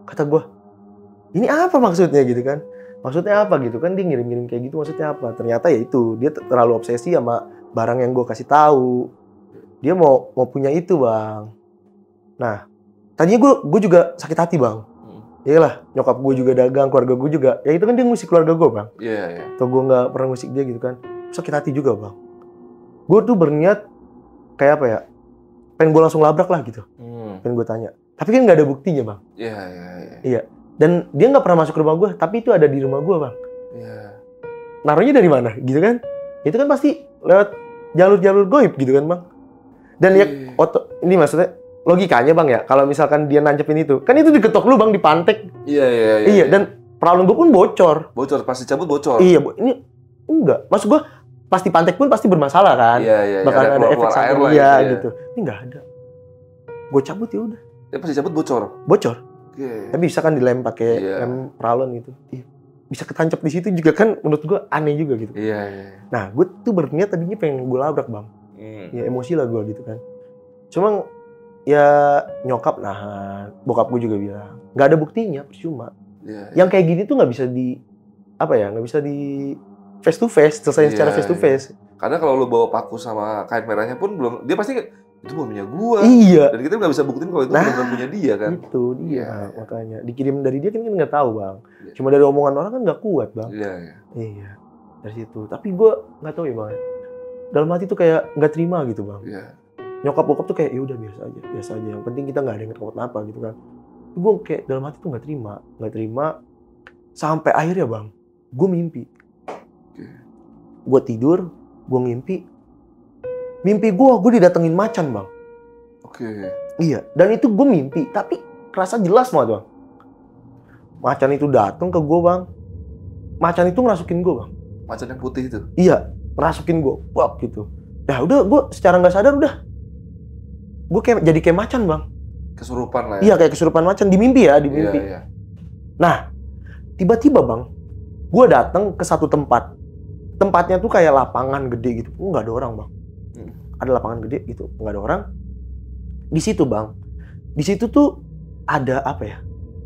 Kata gue, ini apa maksudnya gitu kan? Maksudnya apa gitu kan? Dia ngirim-ngirim kayak gitu maksudnya apa? Ternyata ya itu, dia terlalu obsesi sama barang yang gue kasih tahu. Dia mau punya itu bang. Nah, tadinya gue juga sakit hati bang. Iyalah, nyokap gue juga dagang, keluarga gue juga. Ya itu kan dia ngusik keluarga gue bang. Iya. Atau gue nggak pernah ngusik dia gitu kan. Sakit hati juga bang. Gue tuh berniat kayak apa ya? Pengen gue langsung labrak lah gitu. Pengen gue tanya. Tapi kan nggak ada buktinya bang. Iya. Dan dia nggak pernah masuk ke rumah gue. Tapi itu ada di rumah gue bang. Iya. Naruhnya dari mana? Gitu kan? Itu kan pasti lewat jalur-jalur goib gitu kan bang. Dan ya ini maksudnya logikanya bang ya. Kalau misalkan dia nancepin itu, kan itu diketok lu bang, dipantek. Iya. Dan peralon gue pun bocor. Pasti cabut bocor. Iya, ini enggak. Maksud gue pasti pantek pun pasti bermasalah kan. Iya. Bakal ada efek air lah gitu. Ini nggak ada. Gue cabut ya udah. Dia pasti cabut bocor. Tapi bisa kan dilem pakai lem peralon gitu. Bisa ketancap di situ juga kan, menurut gue aneh juga gitu. Iya. Nah, gue tuh berniat tadinya pengen gue labrak bang. Ya emosi lah gue gitu kan. Cuma ya nyokap bokap gue juga bilang nggak ada buktinya, percuma. Yang kayak gini tuh nggak bisa di face to face, selesai secara face to face. Karena kalau lu bawa paku sama kain merahnya pun belum, dia pasti itu bukan punya gua. Iya. Dan kita nggak bisa buktiin kalau itu bukan punya dia kan. Itu dia makanya dikirim dari dia kan nggak tahu bang. Cuma dari omongan orang kan nggak kuat bang. Iya. Dari situ. Tapi gue nggak tahu ya bang. Dalam hati tuh kayak nggak terima gitu bang. Nyokap bokap tuh kayak ya udah biasa aja. Yang penting kita nggak ada yang kenapa gitu kan. Gue kayak dalam hati tuh nggak terima. Sampai akhirnya bang, gue mimpi. Gue tidur, gue mimpi gue didatengin macan bang. Iya, dan itu gue mimpi, tapi kerasa jelas banget bang. Macan itu datang ke gue bang. Macan itu ngerasukin gue bang. Macan yang putih itu? Iya, ngerasukin gue, wap gitu. Ya udah, gue secara nggak sadar udah. Gue jadi kayak macan bang. Kesurupan lah ya. Iya kayak kesurupan macan di mimpi ya, di mimpi. Iya. Nah, tiba-tiba bang, gue datang ke satu tempat. Tempatnya tuh kayak lapangan gede gitu. Nggak ada orang bang. Ada lapangan gede gitu, nggak ada orang. Di situ bang, di situ tuh ada apa ya?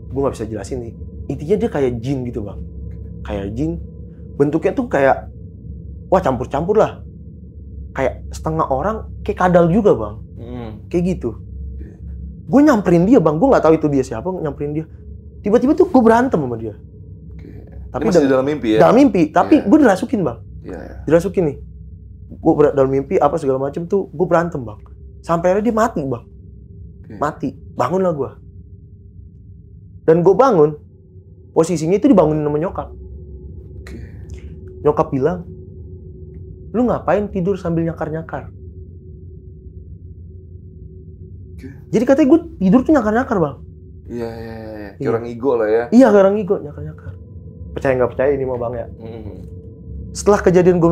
Gue nggak bisa jelasin nih. Intinya dia kayak jin gitu bang. Kayak jin. Bentuknya tuh kayak, wah campur-campur lah. Kayak setengah orang, kayak kadal juga bang. Kayak gitu. Gue nyamperin dia bang, gue nggak tahu itu dia siapa, nyamperin dia. Tiba-tiba tuh gue berantem sama dia. Tapi masih dalam mimpi ya? Dalam mimpi, tapi gue dirasukin bang. Iya. Dirasukin nih. Gue dalam mimpi apa segala macem tuh, gue berantem bang. Sampai akhirnya dia mati bang. Mati. Bangunlah gue. Dan gue bangun, posisinya itu dibangunin sama nyokap. Nyokap bilang, lu ngapain tidur sambil nyakar-nyakar? Jadi katanya gue tidur tuh nyakar-nyakar bang. Iya. Kayak orang ego lah ya. Iya kayak orang ego, nyakar-nyakar. Percaya nggak percaya ini mah bang ya. Setelah kejadian gue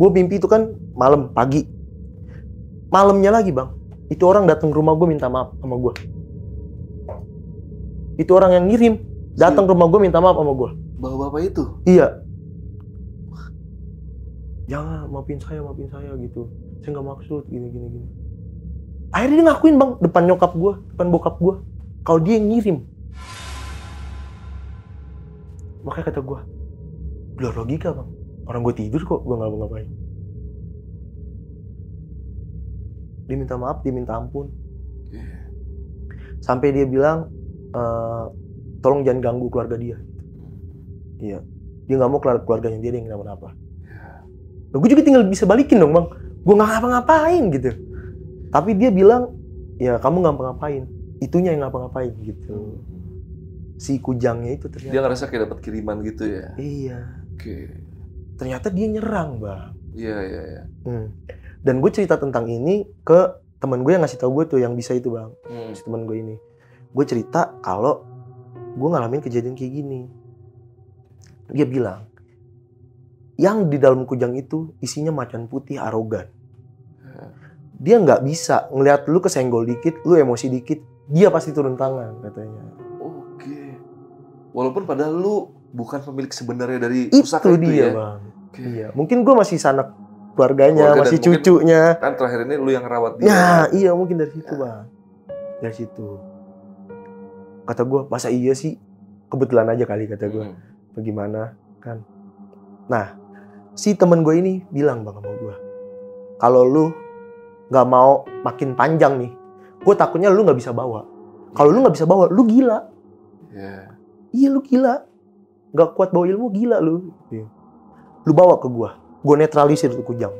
mimpi itu kan malam, pagi. Malamnya lagi bang, itu orang datang ke rumah gue minta maaf sama gue. Itu orang yang ngirim datang ke rumah gue minta maaf sama gue. Bapak-bapak itu? Iya. Jangan, maafin saya gitu. Saya nggak maksud gini. Akhirnya dia ngakuin bang, depan nyokap gue, depan bokap gue, kalau dia yang ngirim. Makanya kata gue, luar logika bang. Orang gue tidur kok, gue nggak ngapain. Dia minta maaf, dia minta ampun. Sampai dia bilang, tolong jangan ganggu keluarga dia. Iya, dia nggak mau keluarganya dia yang kenapa-napa. Nah, gue juga tinggal bisa balikin dong bang. Gue nggak ngapa-ngapain gitu. Tapi dia bilang, ya kamu nggak ngapa-ngapain. Itunya yang ngapa-ngapain gitu. Si kujangnya itu ternyata. Dia ngerasa kayak dapat kiriman gitu ya? Iya. Oke. Ternyata dia nyerang bang. Iya. Dan gue cerita tentang ini ke teman gue yang ngasih tahu gue tuh yang bisa itu bang. Si teman gue ini. Gue cerita kalau gue ngalamin kejadian kayak gini. Dia bilang, yang di dalam kujang itu isinya macan putih arogan. Dia nggak bisa ngelihat lu kesenggol dikit, lu emosi dikit, dia pasti turun tangan katanya. Oke. Walaupun padahal lu bukan pemilik sebenarnya dari Itu pusaka itu dia ya? bang. Iya. Mungkin gue masih sanak keluarganya, masih cucunya. Kan terakhir ini lu yang rawat dia. Nah iya mungkin dari situ bang. Dari situ. Kata gue, masa iya sih? Kebetulan aja kali kata gue. Bagaimana kan? Nah, si temen gue ini bilang bang sama gue, kalau lu nggak mau makin panjang nih, gue takutnya lu nggak bisa bawa. Kalau lu nggak bisa bawa, lu gila. Iya lu gila, nggak kuat bawa ilmu, gila lu. Lu bawa ke gue netralisir tuh kujang.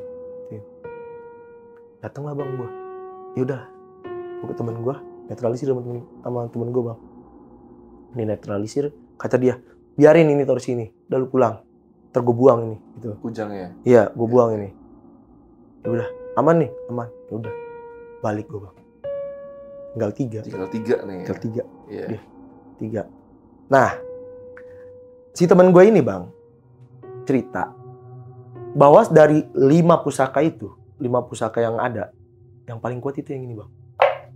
Datanglah bang gue, yaudah, gue ke temen gue, netralisir sama temen gue bang. Ini netralisir, kata dia, biarin ini taruh sini, udah lu pulang. Ntar gue buang ini gitu. Kujangnya? Iya, gue buang ini. Ya udah, aman nih, aman. Ya udah, balik gue bang. Tinggal 3 nih. Tinggal 3. Iya. 3. Nah, si teman gue ini bang cerita bahwa dari 5 pusaka itu, 5 pusaka yang ada, yang paling kuat itu yang ini bang.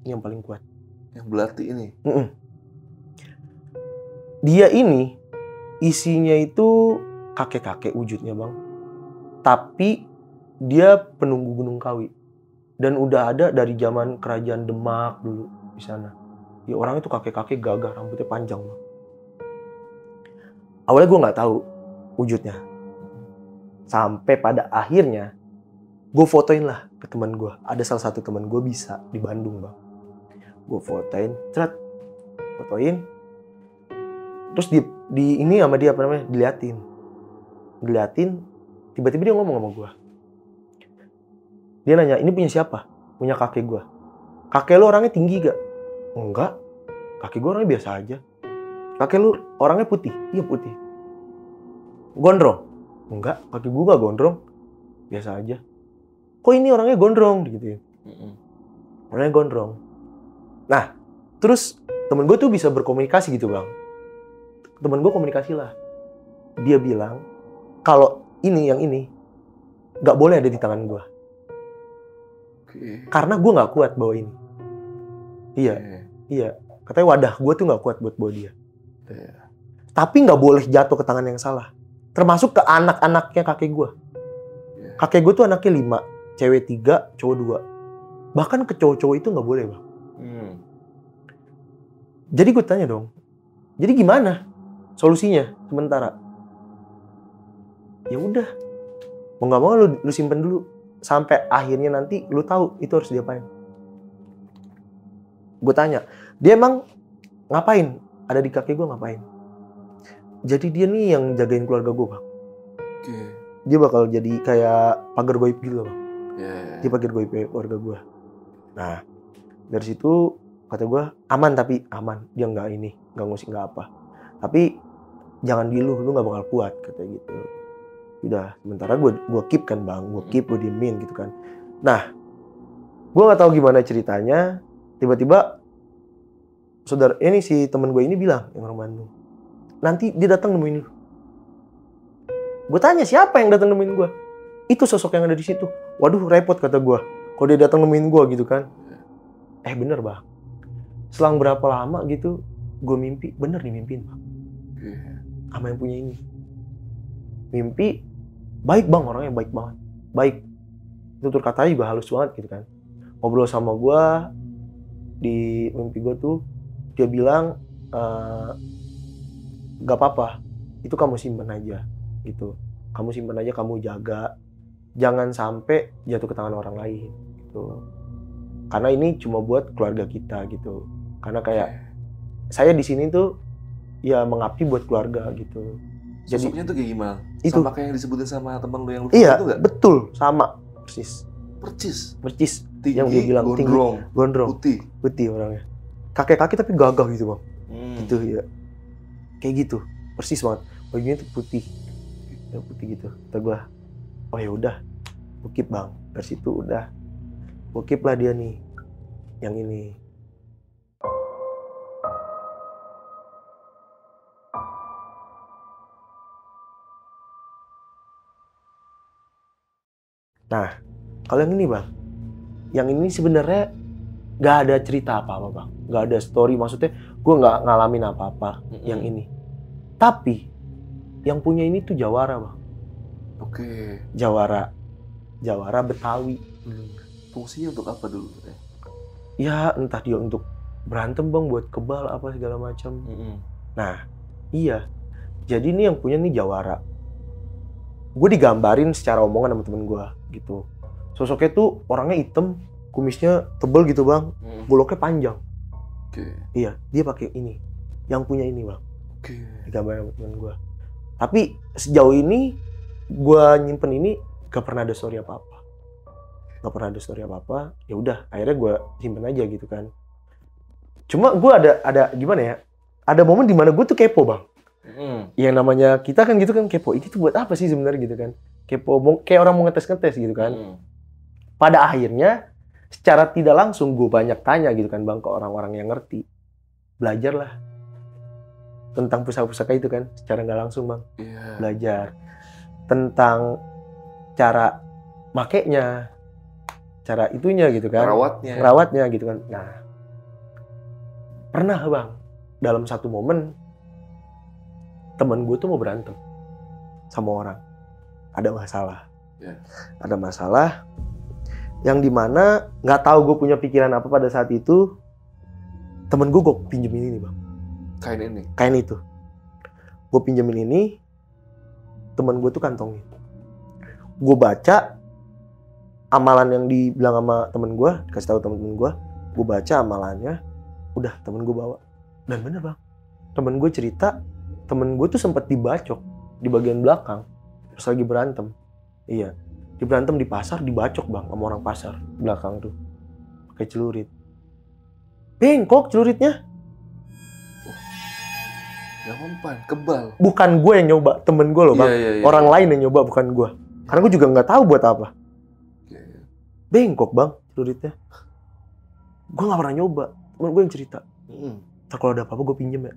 Ini yang paling kuat. Yang belati ini. Dia ini isinya itu kakek-kakek wujudnya bang, tapi dia penunggu Gunung Kawi dan udah ada dari zaman kerajaan Demak dulu di sana. Ya orang itu kakek-kakek gagah, rambutnya panjang bang. Awalnya gue nggak tahu wujudnya, sampai pada akhirnya gue fotoin lah ke teman gue. Ada salah satu teman gue bisa di Bandung bang. Gue fotoin, fotoin. Terus di ini sama dia apa namanya, diliatin, tiba-tiba dia ngomong sama gue. Dia nanya, ini punya siapa? Punya kakek gue. Kakek lu orangnya tinggi gak? Enggak, kakek gue orangnya biasa aja. Kakek lu orangnya putih? Iya putih. Gondrong? Enggak, kakek gue gak gondrong, biasa aja. Kok ini orangnya gondrong? Gitu. Orangnya gondrong. Nah, terus temen gue tuh bisa berkomunikasi gitu bang. Temen gue komunikasi lah. Dia bilang, kalau yang ini gak boleh ada di tangan gue. Karena gue gak kuat bawa ini. Iya, Oke. iya. Katanya wadah gue tuh nggak kuat buat bawa dia. Iya. Tapi nggak boleh jatuh ke tangan yang salah. Termasuk ke anak-anaknya kakek gue. Iya. Kakek gue tuh anaknya 5, cewek 3, cowok 2. Bahkan ke cowok-cowok itu nggak boleh, Bang. Jadi gue tanya dong, jadi gimana solusinya sementara? Ya udah, mau nggak mau lu simpen dulu sampai akhirnya nanti lu tahu itu harus diapain. Gue tanya, dia emang ngapain? Ada di kakek gue ngapain? Jadi dia nih yang jagain keluarga gue, Bang. Oke. Dia bakal jadi kayak pagar goib gitu loh, Bang. Iya. Dia pagar goib keluarga gue. Nah, dari situ kata gue aman, tapi aman, dia nggak ngusik nggak apa, tapi jangan lu nggak bakal kuat, kata gitu. Udah, sementara gue keep kan, Bang, gue diemin gitu kan. Nah, gue nggak tahu gimana ceritanya, tiba-tiba saudara ini si temen gue ini bilang yang orang Bandung, nanti dia datang nemuin lu. Gue tanya siapa yang datang nemuin gue? Itu sosok yang ada di situ. Waduh, repot, kata gue, kalau dia datang nemuin gue gitu kan. Bener, Bang. Selang berapa lama gitu, gue mimpi, bener dimimpiin, Bang. Sama yang punya ini. Mimpi, baik, Bang, orangnya baik banget. Baik. Tutur katanya juga halus banget gitu kan. Ngobrol sama gue, di mimpi gue tuh, dia bilang, gak apa-apa, itu kamu simpen aja gitu. Kamu simpen aja, kamu jaga. Jangan sampai jatuh ke tangan orang lain gitu. Karena ini cuma buat keluarga kita gitu. Karena kayak saya di sini tuh ya mengabdi buat keluarga gitu. Jadi Sosoknya tuh kayak gimana? Itu. Sama kayak yang disebutin sama temen lu yang lu iya, itu nggak? betul, sama persis. Percis. Tinggi, Yang dia bilang gondrong, putih orangnya. Kakek-kakek tapi gagah gitu, Bang. Gitu ya. Kayak gitu, persis banget. Bajunya tuh putih. Ya, putih gitu. Kata gua, oh ya udah, gua keep, Bang. Dari situ udah, gua keep lah dia nih, yang ini. Nah, kalau yang ini, Bang, yang ini sebenarnya nggak ada cerita apa-apa, Bang. Nggak ada story, maksudnya gue nggak ngalamin apa-apa yang ini. Tapi yang punya ini tuh jawara, Bang. Oke. Jawara Betawi. Fungsinya untuk apa dulu? Ya entah dia untuk berantem, Bang, buat kebal apa segala macam. Nah, iya. Jadi ini yang punya nih jawara. Gue digambarin secara omongan sama temen gue gitu. Sosoknya tuh orangnya hitam, kumisnya tebel gitu, Bang. Goloknya panjang. Oke. Iya, dia pakai ini. Yang punya ini, Bang. Oke. Digambarin sama temen gue. Tapi sejauh ini gue nyimpen ini gak pernah ada story apa-apa. Gak pernah ada story apa-apa. Ya udah, akhirnya gue simpen aja gitu kan. Cuma gue ada gimana ya? Ada momen dimana gue tuh kepo, Bang. Yang namanya kita kan gitu kan kepo. Ini tuh buat apa sih sebenarnya gitu kan? Kepo, kayak orang mau ngetes-ngetes gitu kan. Pada akhirnya secara tidak langsung gue banyak tanya gitu kan, Bang, ke orang-orang yang ngerti. Belajarlah tentang pusaka-pusaka itu kan, secara nggak langsung, Bang. Belajar tentang cara makainya, cara itunya gitu kan. Rawatnya gitu kan. Nah, pernah, Bang, dalam satu momen temen gue tuh mau berantem sama orang. Ada masalah. Ada masalah yang dimana nggak tahu gue punya pikiran apa pada saat itu. Temen gue pinjemin ini, Bang. Kain itu. Gue pinjemin ini, temen gue tuh kantongin. Gue baca amalan yang dibilang sama temen gue, dikasih tahu temen gue baca amalannya, udah temen gue bawa. Dan bener, Bang, temen gue cerita, temen gue tuh sempat dibacok di bagian belakang pas lagi berantem. Iya, di berantem di pasar, dibacok, Bang, sama orang pasar belakang tuh pakai celurit. Bengkok celuritnya. Ya mempan, kebal. Bukan gue yang nyoba, temen gue loh, Bang. Iya. Orang lain yang nyoba, bukan gue. Karena gue juga nggak tahu buat apa. Bengkok, Bang, celuritnya. Gue nggak pernah nyoba, temen gue yang cerita. Ntar kalau ada apa-apa gue pinjem ya.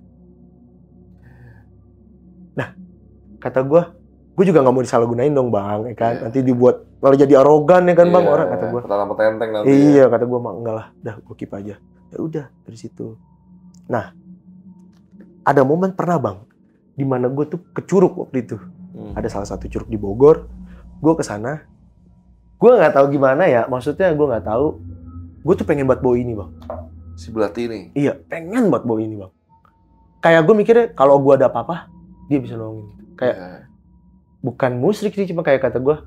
Nah, kata gue juga nggak mau disalahgunain dong, Bang, ya kan? Nanti dibuat malah jadi arogan ya kan, Bang, orang, kata gue. Pertama tenteng nanti. Iya, kata gue, mah enggak lah, dah gue keep aja. Ya udah dari situ. Nah, ada momen pernah bang, di mana gue tuh ke curug waktu itu. Ada salah satu curug di Bogor. Gue kesana. Gue nggak tahu gimana ya. Maksudnya gue nggak tahu. Gue tuh pengen buat bau ini bang. Si Belati ini. Iya, pengen buat bau ini bang. Kayak gue mikirnya kalau gue ada apa-apa, dia bisa nolongin. Kayak Iya. bukan musyrik sih, cuma kayak kata gue,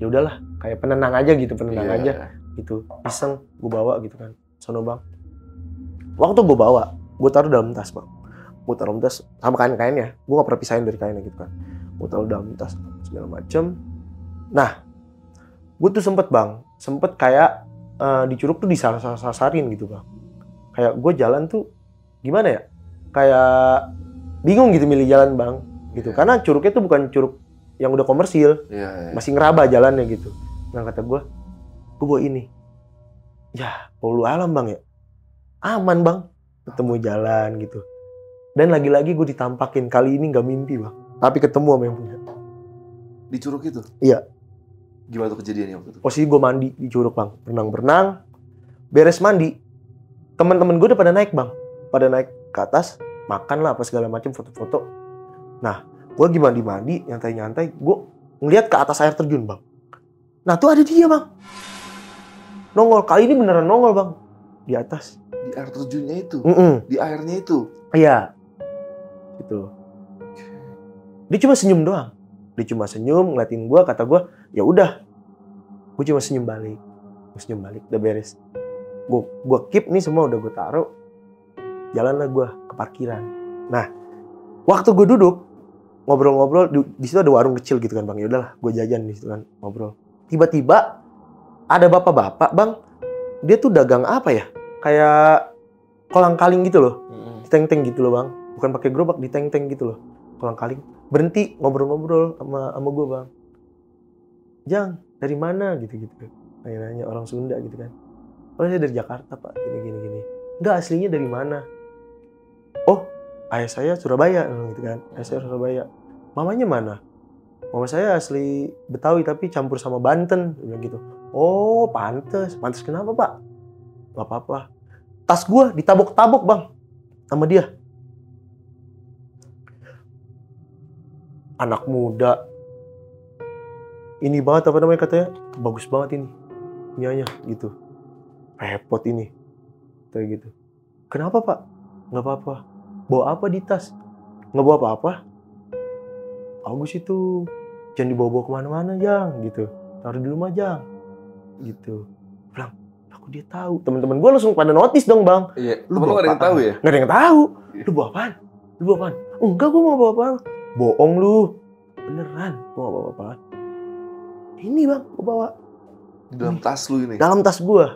ya udahlah, kayak penenang aja gitu, penenang Iya. aja gitu. Iseng gue bawa gitu kan. Sono bang. Waktu gue bawa, gue taruh dalam tas bang. Gue taruh dalam tas sama kain-kainnya. Gue gak pernah pisahin dari kainnya gitu kan. Gue taruh dalam tas segala macem. Nah, gue tuh sempet kayak di curug tuh disasar-sasarin gitu bang. Kayak gue jalan tuh gimana ya? Kayak bingung gitu milih jalan bang. Gitu. Iya. Karena curugnya tuh bukan curug yang udah komersil. Iya. Masih ngeraba jalannya gitu. Nah kata gue bawa ini. Ya, walau alam bang ya. Aman bang. Ketemu jalan gitu. Dan lagi-lagi gue ditampakin. Kali ini gak mimpi bang. Tapi ketemu sama yang punya. Di curug itu? Iya. Gimana tuh kejadiannya waktu itu? Posisi gue mandi di curug bang. Berenang. Beres mandi. Teman-teman gue udah pada naik bang. Pada naik ke atas. Makan lah apa segala macam, foto-foto. Nah, gue lagi mandi-mandi. Nyantai-nyantai. Gue ngeliat ke atas air terjun bang. Nah tuh ada dia bang. Nongol. Kali ini beneran nongol bang. Di atas. Di air terjunnya itu? Mm-mm. Di airnya itu? Iya. Gitu. Dia cuma senyum doang. Dia cuma senyum, ngeliatin gue, kata gue, ya udah. Gue cuma senyum balik. Gue senyum balik, udah beres. Gue keep nih semua udah gue taruh. Jalanlah gue ke parkiran. Nah, waktu gue duduk ngobrol-ngobrol, di situ ada warung kecil gitu kan bang. Ya udahlah, gue jajan di situ kan ngobrol. Tiba-tiba ada bapak-bapak bang. Dia tuh dagang apa ya? Kayak kolang-kaling gitu loh. Diteng-teng gitu loh bang. Bukan pakai gerobak, diteng-teng gitu loh. Kolang-kaling. Berhenti ngobrol-ngobrol sama gue bang. Jang, dari mana gitu-gitu. Nanya-nanya orang Sunda gitu kan. Oh saya dari Jakarta pak, gini. Enggak, aslinya dari mana? Oh, ayah saya Surabaya gitu kan. Ayah saya Surabaya. Mamanya mana? Mama saya asli Betawi tapi campur sama Banten. Bilang gitu. Oh, pantes. Pantes kenapa pak? Gak apa-apa. Tas gue ditabok-tabok bang. Sama dia. Anak muda. Ini banget apa namanya katanya. Bagus banget ini. Nyanya gitu. Repot ini. Kayak gitu. Kenapa pak? Gak apa-apa. Bawa apa di tas? Gak bawa apa-apa. Bagus itu. Jangan dibawa-bawa kemana-mana Jang. Gitu. Taruh di rumah Jang. Gitu. Bilang, aku dia tahu. Teman-teman gue langsung pada notice dong bang. Iya. Lu Lu gak ada yang tahu ya? Gak ada yang tahu. Iya. Lu bawa apaan? Lu bawa apaan? Enggak, gue mau bawa apaan. Bohong lu. Beneran, gue gak bawa apaan. Ini bang, gue bawa. Di dalam tas lu ini? Dalam tas gue.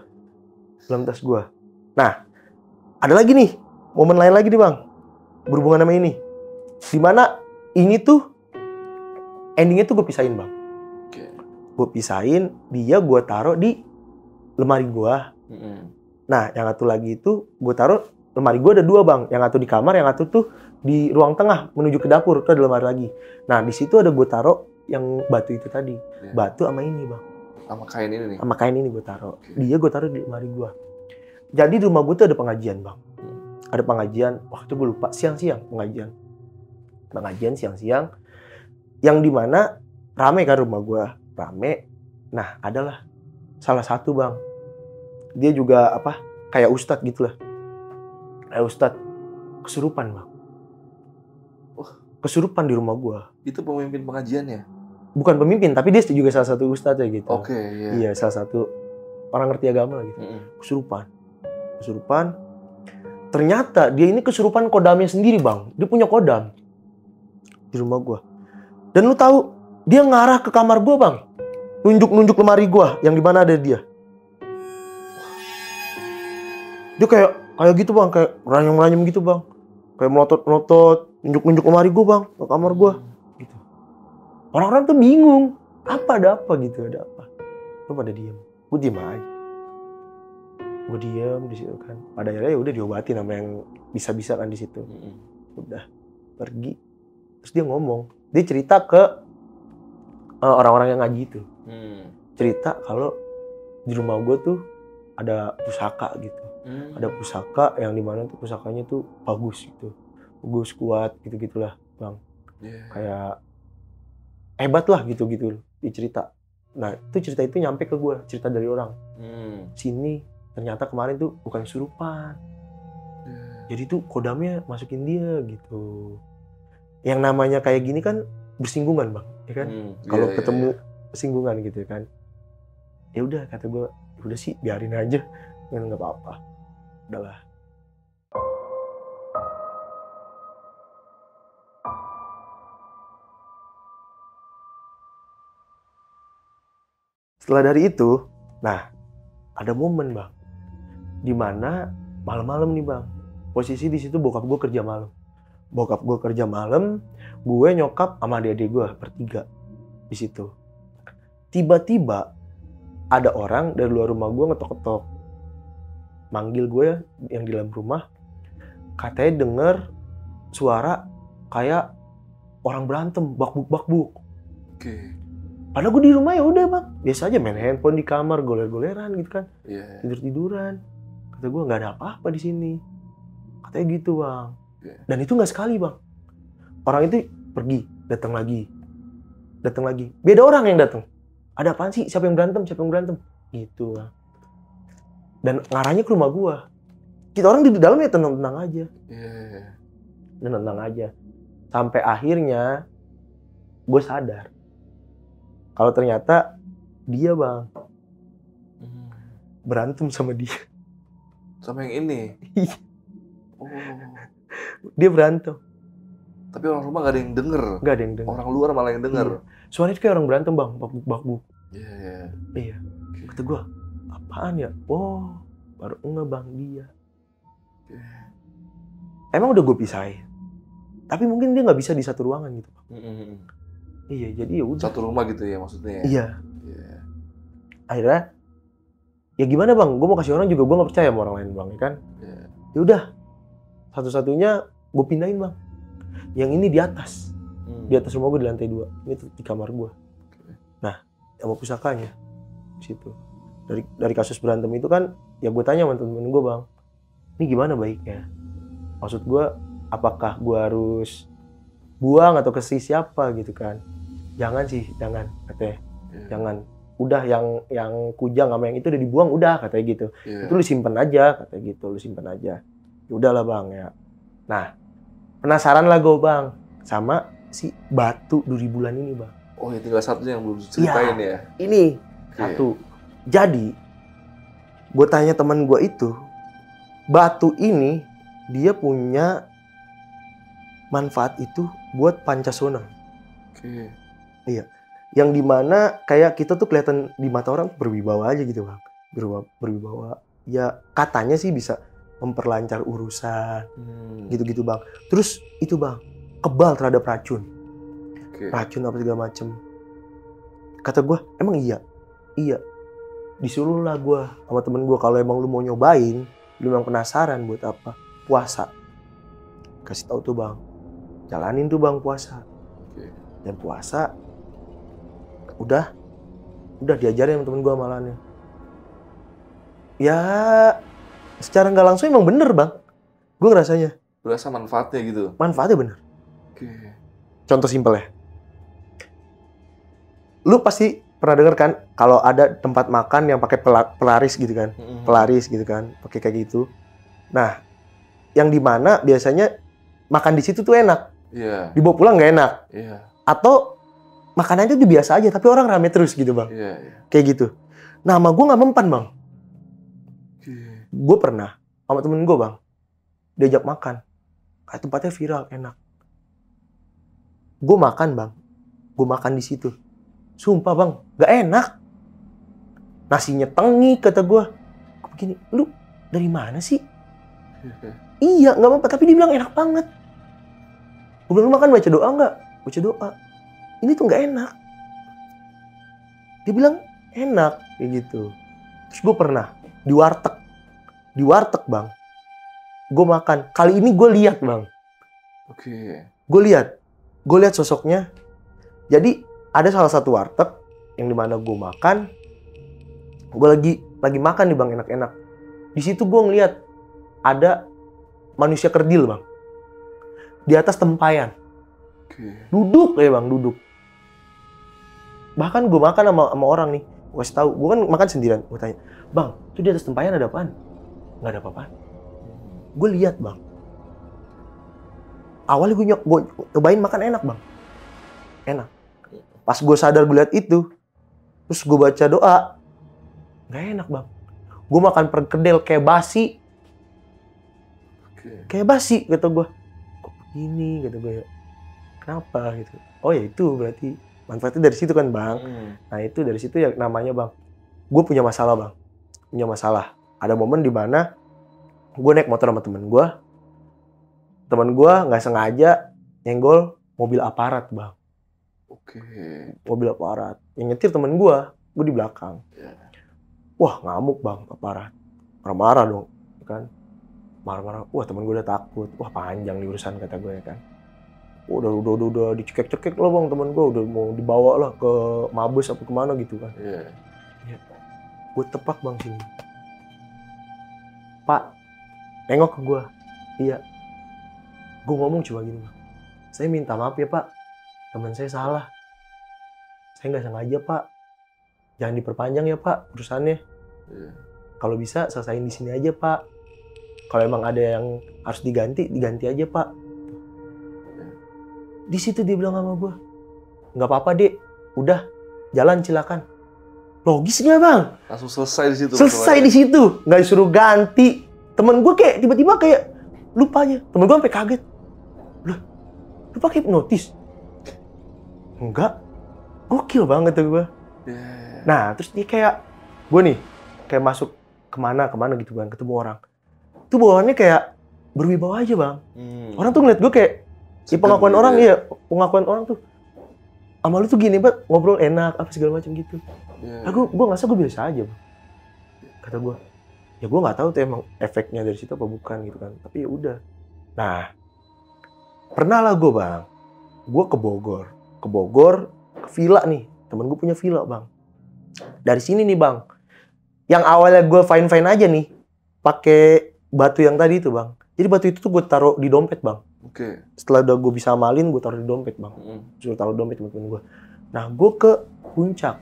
Dalam tas gue. Nah, ada lagi nih. Momen lain lagi nih bang. Berhubungan sama ini. Dimana ini tuh, endingnya tuh gue pisahin bang. Oke. Gue pisahin, dia gue taruh di lemari gue. Nah, yang satu lagi itu gue taruh, lemari gue ada dua bang. Yang satu di kamar, yang satu tuh di ruang tengah menuju ke dapur. Itu ada lemari lagi. Nah, di situ ada gue taruh yang batu itu tadi. Iya. Batu sama ini bang. Sama kain ini nih? Sama kain ini gue taruh. Oke. Dia gue taruh di lemari gue. Jadi di rumah gue tuh ada pengajian bang. Ada pengajian, waktu gue lupa, siang-siang pengajian. Pengajian siang-siang. Yang dimana rame kan rumah gue. Rame. Nah, adalah salah satu bang. Dia juga apa? Kayak ustadz gitu lah. Kayak ustadz. Kesurupan bang. Kesurupan di rumah gue. Itu pemimpin pengajiannya? Bukan pemimpin, tapi dia juga salah satu ustadz ya gitu. Oke, iya. Iya, salah satu orang ngerti agama lah gitu. Kesurupan. Ternyata dia ini kesurupan kodamnya sendiri bang. Dia punya kodam di rumah gue. Dan lu tahu, dia ngarah ke kamar gue bang. Nunjuk lemari gue yang di mana ada dia. Dia kayak gitu bang, kayak meranyam gitu bang. Kayak melotot, nunjuk lemari gue bang, ke kamar gue. Gitu. Orang-orang tuh bingung. Ada apa gitu, ada apa. Lu pada diem. Gue diem aja. Gue diem di situ kan. Pada akhirnya ya udah diobatin sama yang bisa-bisa kan di situ. Udah pergi. Terus dia ngomong. Dia cerita ke orang-orang yang ngaji itu. Cerita kalau di rumah gue tuh ada pusaka gitu. Ada pusaka yang dimana tuh pusakanya tuh bagus gitu. Bagus, kuat, gitu-gitulah Bang. Kayak hebat lah gitu-gitu dicerita. Nah itu cerita itu nyampe ke gue, cerita dari orang. Sini ternyata kemarin tuh bukan kesurupan. Jadi tuh kodamnya masukin dia gitu. Yang namanya kayak gini kan bersinggungan Bang, ya kan? Kalau ketemu singgungan gitu kan. Ya udah kata gue, udah sih biarin aja, nggak apa-apa. Udahlah. Setelah dari itu, nah ada momen Bang, dimana malam-malam nih Bang, posisi di situ bokap gue kerja malam. Gue nyokap sama adik-adik gue bertiga di situ. Tiba-tiba ada orang dari luar rumah gue ngetok-ketok, manggil gue yang di dalam rumah, katanya denger suara kayak orang berantem, bakbuk. Padahal gue di rumah ya udah Bang, biasa aja main handphone di kamar, goler-goleran gitu kan, tidur-tiduran. Kata gue nggak ada apa-apa di sini, katanya gitu Bang. Dan itu nggak sekali Bang, orang itu pergi, datang lagi, beda orang yang datang. Ada apaan sih? Siapa yang berantem? Gitu Bang. Dan ngarahnya ke rumah gue. Kita orang di dalam ya tenang-tenang aja. Tenang aja. Sampai akhirnya gue sadar kalau ternyata dia Bang berantem sama dia. Sama yang ini? Dia berantem. Tapi orang rumah gak ada yang denger? Gak ada yang denger. Orang luar malah yang denger? Iya. Suaranya kayak orang berantem Bang, bakbuk. Iya. Kata gue, apaan ya? Oh, baru enggak Bang dia. Emang udah gue pisahin. Tapi mungkin dia nggak bisa di satu ruangan gitu Bang. Iya, jadi ya udah. Satu rumah gitu ya maksudnya? Iya. Akhirnya, ya gimana Bang? Gue mau kasih orang juga gue nggak percaya sama orang lain Bang, ya kan? Ya udah, satu-satunya gue pindahin Bang. Yang ini di atas, di atas rumah gue di lantai 2. Ini tuh di kamar gue. Nah, sama pusakanya di situ. Dari kasus berantem itu kan, ya gue tanya sama temen gue Bang, ini gimana baiknya? Maksud gue, apakah gue harus buang atau kasih siapa gitu kan? Jangan katanya. Jangan. Udah yang kujang sama yang itu udah dibuang udah katanya gitu. Itu lu simpen aja katanya gitu, Ya udahlah Bang ya. Nah, penasaran lah gue Bang sama si batu duri bulan ini Bang. Oh, ya tinggal satunya yang belum ceritain ya? Ini satu. Jadi gue tanya teman gue itu, batu ini dia punya manfaat itu buat pancasona. Iya. Yang dimana kayak kita tuh kelihatan di mata orang berwibawa aja gitu Bang. Berwibawa. Ya katanya sih bisa memperlancar urusan. Gitu-gitu Bang. Terus itu Bang, kebal terhadap racun. Racun apa segala macem. Kata gue, emang iya? Iya. Disuruh lah gue sama temen gue, kalau emang lu mau nyobain, lu memang penasaran buat apa? Puasa. Kasih tahu tuh Bang. Jalanin tuh Bang puasa. Dan puasa udah diajarin sama temen gue malamnya. Ya secara nggak langsung emang bener Bang. Gue ngerasanya. Berasa manfaatnya gitu? Manfaatnya bener. Contoh simpel ya. Lu pasti pernah denger kan kalau ada tempat makan yang pakai pelaris gitu kan. Pelaris gitu kan. Pakai kayak gitu. Nah, yang dimana biasanya makan di situ tuh enak. Dibawa pulang nggak enak. Atau makanannya tuh biasa aja, tapi orang rame terus gitu Bang. Kayak gitu. Nah, sama gue nggak mempan Bang. Gue pernah sama temen gue Bang, diajak makan. Kayak tempatnya viral, enak. Gue makan Bang. Gue makan di situ. Sumpah Bang, nggak enak. Nasinya tengik kata gue. Begini, lu dari mana sih? Iya, nggak apa-apa. Tapi dia bilang enak banget. Gue bilang, lu makan baca doa nggak? Baca doa. Ini tuh nggak enak. Dia bilang enak kayak gitu. Terus gue pernah di warteg Bang. Gue makan. Kali ini gue lihat Bang. Gue lihat sosoknya. Jadi ada salah satu warteg yang dimana gue makan. Gue lagi makan nih Bang, enak-enak. Di situ gue ngeliat ada manusia kerdil bang, di atas tempayan, duduk ya bang, duduk. Bahkan gue makan sama orang nih, gue kasih tahu, gue kan makan sendirian. Gue tanya, bang, itu di atas tempayan ada apaan? Nggak ada apa-apaan. Gue lihat bang. Awalnya gue nyobain makan enak bang, enak. Pas gue sadar gue lihat itu, terus gue baca doa, nggak enak bang. Gue makan perkedel kayak basi, kayak basi, kata gue. Kok begini, kata gue ya. Kenapa gitu? Oh ya itu berarti manfaatnya dari situ kan bang. Nah itu dari situ ya namanya bang. Gue punya masalah bang, punya masalah. Ada momen di mana gue naik motor sama temen gue nggak sengaja nyenggol mobil aparat bang. Mobil aparat. Yang nyetir temen gue di belakang. Wah ngamuk bang, aparat. Marah-marah dong, kan? Marah-marah. Wah temen gue udah takut. Wah panjang nih urusan kata gue ya kan. Udah dicekek-cekek lah bang temen gue. Udah mau dibawa lah ke Mabes apa kemana gitu kan. Ya. Gue tepak bang sini. Pak, nengok ke gue. Iya. Gue ngomong cuma gini bang. Saya minta maaf ya pak. Teman saya salah. Saya nggak sengaja pak. Jangan diperpanjang ya pak urusannya. Kalau bisa selesain di sini aja pak. Kalau emang ada yang harus diganti aja pak. Di situ dia bilang sama gue, nggak apa-apa dek, udah jalan silakan. Logis nggak bang? Langsung selesai di situ. Selesai di situ, nggak disuruh ganti. Temen gue kayak tiba-tiba kayak lupa aja. Temen gue sampai kaget. Loh, lu pakai hipnotis? Enggak, gokil banget tuh gue. Nah, terus dia kayak gue nih, kayak masuk kemana gitu bang, ketemu orang. Tuh bawaannya kayak berwibawa aja bang. Orang tuh ngeliat gue kayak, ya pengakuan orang ya, pengakuan orang tuh. Sama lu tuh gini banget, ngobrol enak, apa segala macam gitu. Nah, gue ngerasa gue biasa aja bang. Kata gue, ya gue nggak tahu tuh emang efeknya dari situ apa bukan gitu kan. Tapi ya udah. Nah, pernah lah gue bang, gue ke Bogor, ke villa nih. Temen gue punya villa bang. Dari sini nih bang, yang awalnya gue fine aja nih, pakai batu yang tadi itu bang. Jadi batu itu tuh gue taruh di dompet bang. Setelah udah gue bisa amalin, gue taruh di dompet bang. Suruh taruh dompet temen gue. Nah gue ke puncak,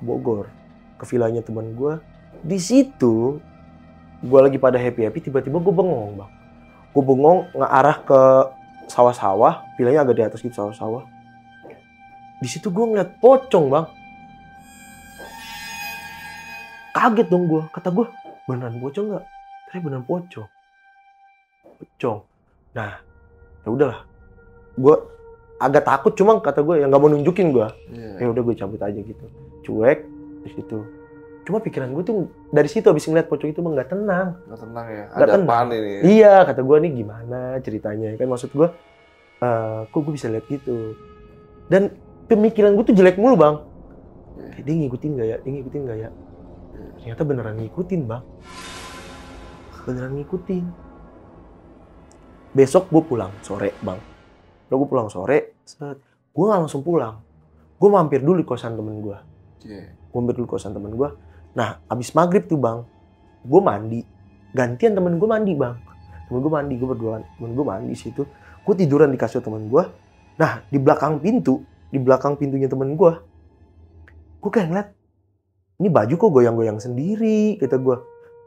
ke Bogor, ke villanya temen gue. Di situ gue lagi pada happy, tiba-tiba gue bengong bang. Gue bengong ngarah ke sawah-sawah, villanya agak di atas gitu sawah-sawah. Di situ gue ngeliat pocong bang. Kaget dong gue, kata gue beneran pocong nggak? Ternyata beneran pocong. Nah, ya udahlah. Gue agak takut, cuma kata gue yang nggak mau nunjukin gue. Ya udah gue cabut aja gitu, cuek di situ. Cuma pikiran gue tuh dari situ abis ngeliat pocong itu nggak tenang. Nggak tenang ya. Ada apaan ini? Iya, kata gue nih gimana ceritanya kan, maksud gue, kok gue bisa lihat gitu. Dan pemikiran gue tuh jelek mulu bang. Kayak dia ngikutin nggak ya? Ternyata beneran ngikutin bang. Beneran ngikutin. Besok gue pulang sore bang. Lalu gue pulang sore, gue nggak langsung pulang. Gue mampir dulu di kosan temen gue. Nah, abis maghrib tuh bang, gue mandi. Gantian temen gue mandi bang. Gue berduaan. Temen gue mandi situ. Gue tiduran di kasur temen gue. Nah, di belakang pintunya temen gue kayak ngeliat, ini baju kok goyang-goyang sendiri, kata gue.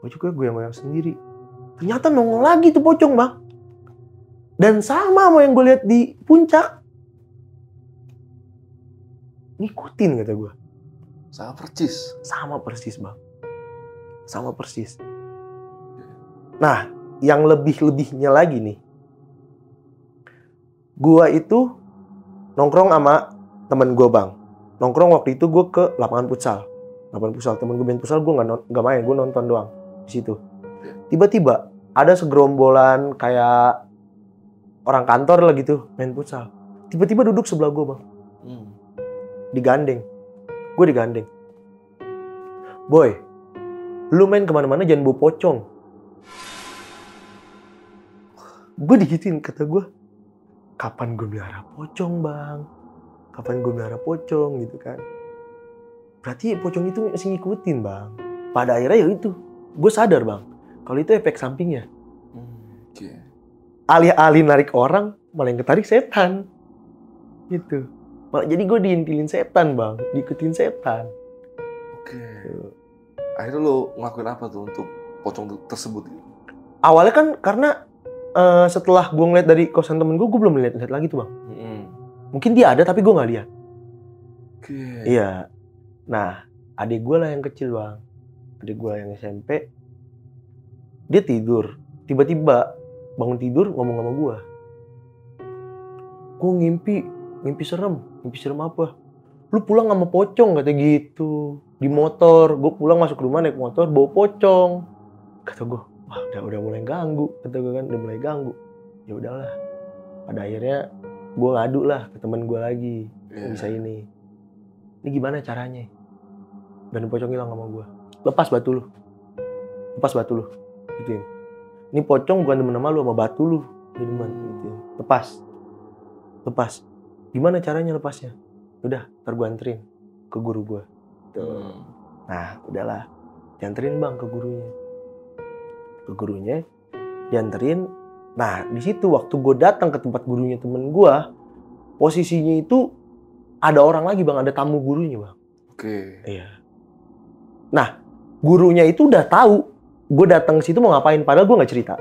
Baju kok goyang-goyang sendiri. Ternyata nongol lagi tuh pocong bang. Dan sama yang gue lihat di puncak. Ngikutin kata gue. Sama persis bang. Sama persis. Nah, yang lebih-lebihnya lagi nih. Gue itu nongkrong sama temen gue bang. Nongkrong waktu itu gue ke lapangan futsal. Temen gue main futsal, gue nggak main, gue nonton doang di situ. Tiba-tiba ada segerombolan kayak orang kantor lah gitu main futsal. Tiba-tiba duduk sebelah gue bang. Digandeng. Gue digandeng. Boy, lu main kemana-mana jangan bawa pocong. Gue digituin, kata gue. Kapan gue melihara pocong bang? Gitu kan. Berarti pocong itu masih ngikutin bang. Pada akhirnya ya itu. Gue sadar bang. Kalau itu efek sampingnya. Oke. Alih-alih narik orang, malah yang ketarik setan. Gitu. Jadi gue diintilin setan, Bang. Diikutin setan. Oke. Akhirnya lo ngelakuin apa tuh untuk pocong tersebut? Awalnya kan karena setelah gue ngeliat dari kosan temen gue belum lihat lagi tuh, Bang. Mungkin dia ada tapi gue nggak lihat. Oke. Iya. Nah, adik gue lah yang kecil, Bang. Adik gue yang SMP. Dia tidur. Tiba-tiba bangun tidur ngomong sama gue. Gue ngimpi serem. Ngimpi serem apa? Lu pulang sama pocong, kata gitu. Di motor. Gue pulang masuk rumah naik motor bawa pocong. Kata gue, wah udah mulai ganggu. Kata gue kan udah mulai ganggu. Ya udahlah. Pada akhirnya gue ngadu lah ke teman gue lagi. Bisa ini. Ini gimana caranya? Dan pocong hilang sama gue. Lepas batu lu. Gituin. Ini pocong bukan demen sama lu, sama batu lu. Dia demen. Gituin. Lepas. Gimana caranya lepasnya? Udah, ntar gue anterin ke guru gue. Tuh. Nah, udahlah. Dianterin, Bang, ke gurunya. Dianterin. Nah, di situ waktu gue datang ke tempat gurunya temen gue, posisinya itu ada orang lagi, Bang. Ada tamu gurunya, Bang. Oke. Iya. Nah, gurunya itu udah tahu gue datang ke situ mau ngapain, padahal gue nggak cerita.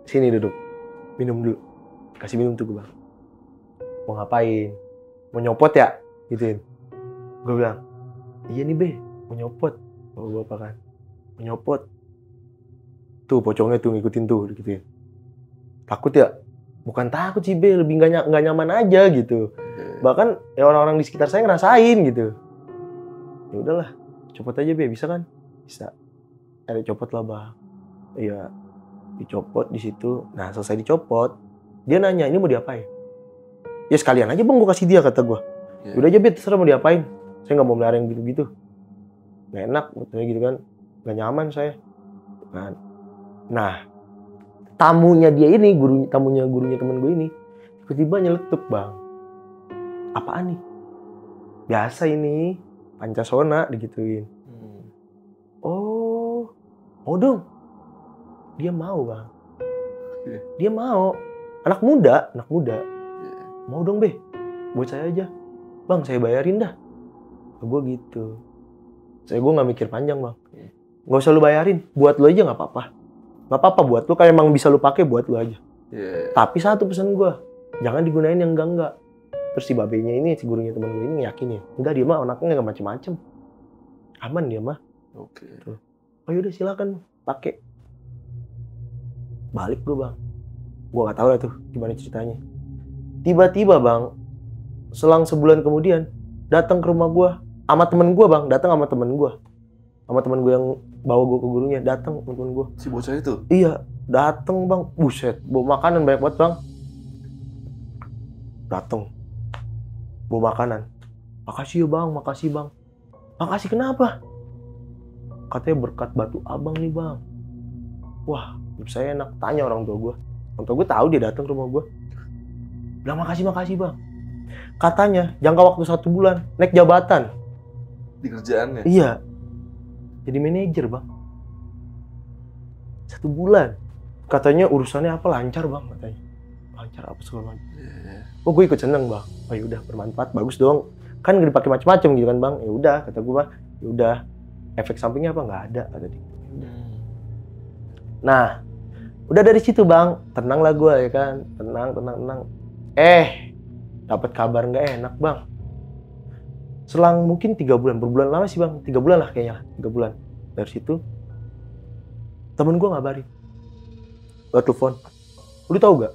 Sini duduk, minum dulu. Kasih minum tuh gue, Bang. Mau ngapain? Mau nyopot ya? Gituin. Gue bilang, iya nih Be, mau nyopot. Bapak kan, mau nyopot. Tuh pocongnya tuh ngikutin tuh, gituin. Takut ya? Bukan takut sih Be, lebih nggak nyaman aja gitu. Bahkan ya orang-orang di sekitar saya ngerasain gitu. Ya udahlah, copot aja Be, bisa kan? Bisa. Ada copot lah, Bang. Iya, dicopot di situ. Nah, selesai dicopot, dia nanya, ini mau diapain? Ya sekalian aja Bang, gue kasih dia, kata gue. Udah aja Be, terserah mau diapain. Saya nggak mau melihara yang gitu-gitu. Nggak enak, katanya gitu kan. Nggak nyaman saya. Nah, tamunya dia ini, tamunya gurunya temen gue ini, tiba-tiba nyeletuk, Bang. Apaan nih? Biasa ini, Pancasona digituin. Oh, mau dong. Dia mau, Bang. Dia mau. Anak muda. Mau dong, Be. Buat saya aja. Bang, saya bayarin dah. Gue gitu. Gue nggak mikir panjang, Bang. Nggak usah lu bayarin. Buat lu aja nggak apa-apa. Nggak apa-apa buat lu. Kalau emang bisa lu pakai, buat lu aja. Tapi satu pesan gue. Jangan digunain yang enggak. Terus si babenya ini, si gurunya teman gue ini yakinin. Enggak, dia mah anaknya nggak macem-macem. Aman dia mah. Oke. Oh yaudah silakan pakai. Balik gue, Bang. Gue nggak tahu lah tuh gimana ceritanya. Tiba-tiba, Bang, selang sebulan kemudian datang ke rumah gue sama temen gue, Bang. Datang sama temen gue yang bawa gue ke gurunya. Datang temen gue. Si bocah itu? Iya, datang, Bang. Buset, bawa makanan banyak banget, Bang. Datang, bawa makanan. Makasih ya, Bang. Makasih kenapa? Katanya berkat batu abang nih, Bang. Wah, hidup saya enak. Tanya orang tua gue. Orang tua gue tahu dia datang ke rumah gue. Bilang makasih, Bang. Katanya jangka waktu 1 bulan naik jabatan. Di kerjaannya? Iya. Jadi manajer, Bang. 1 bulan. Katanya urusannya apa lancar, Bang, katanya. Lancar apa segala macam. Oh, gue ikut seneng, Bang. Oh, yaudah bermanfaat, bagus dong. Kan nggak dipakai macam-macam gitu kan, Bang. Ya udah, kata gue, Bang. Ya udah. Efek sampingnya apa? Nggak ada, kata dia. Nah, udah dari situ, Bang. Tenang lah gue, ya kan. Tenang. Dapat kabar nggak enak, Bang. Selang mungkin 3 bulan. Berbulan lama sih, Bang. 3 bulan lah kayaknya. 3 bulan. Dari situ, temen gue ngabarin. Gue telepon. Lu tahu gak?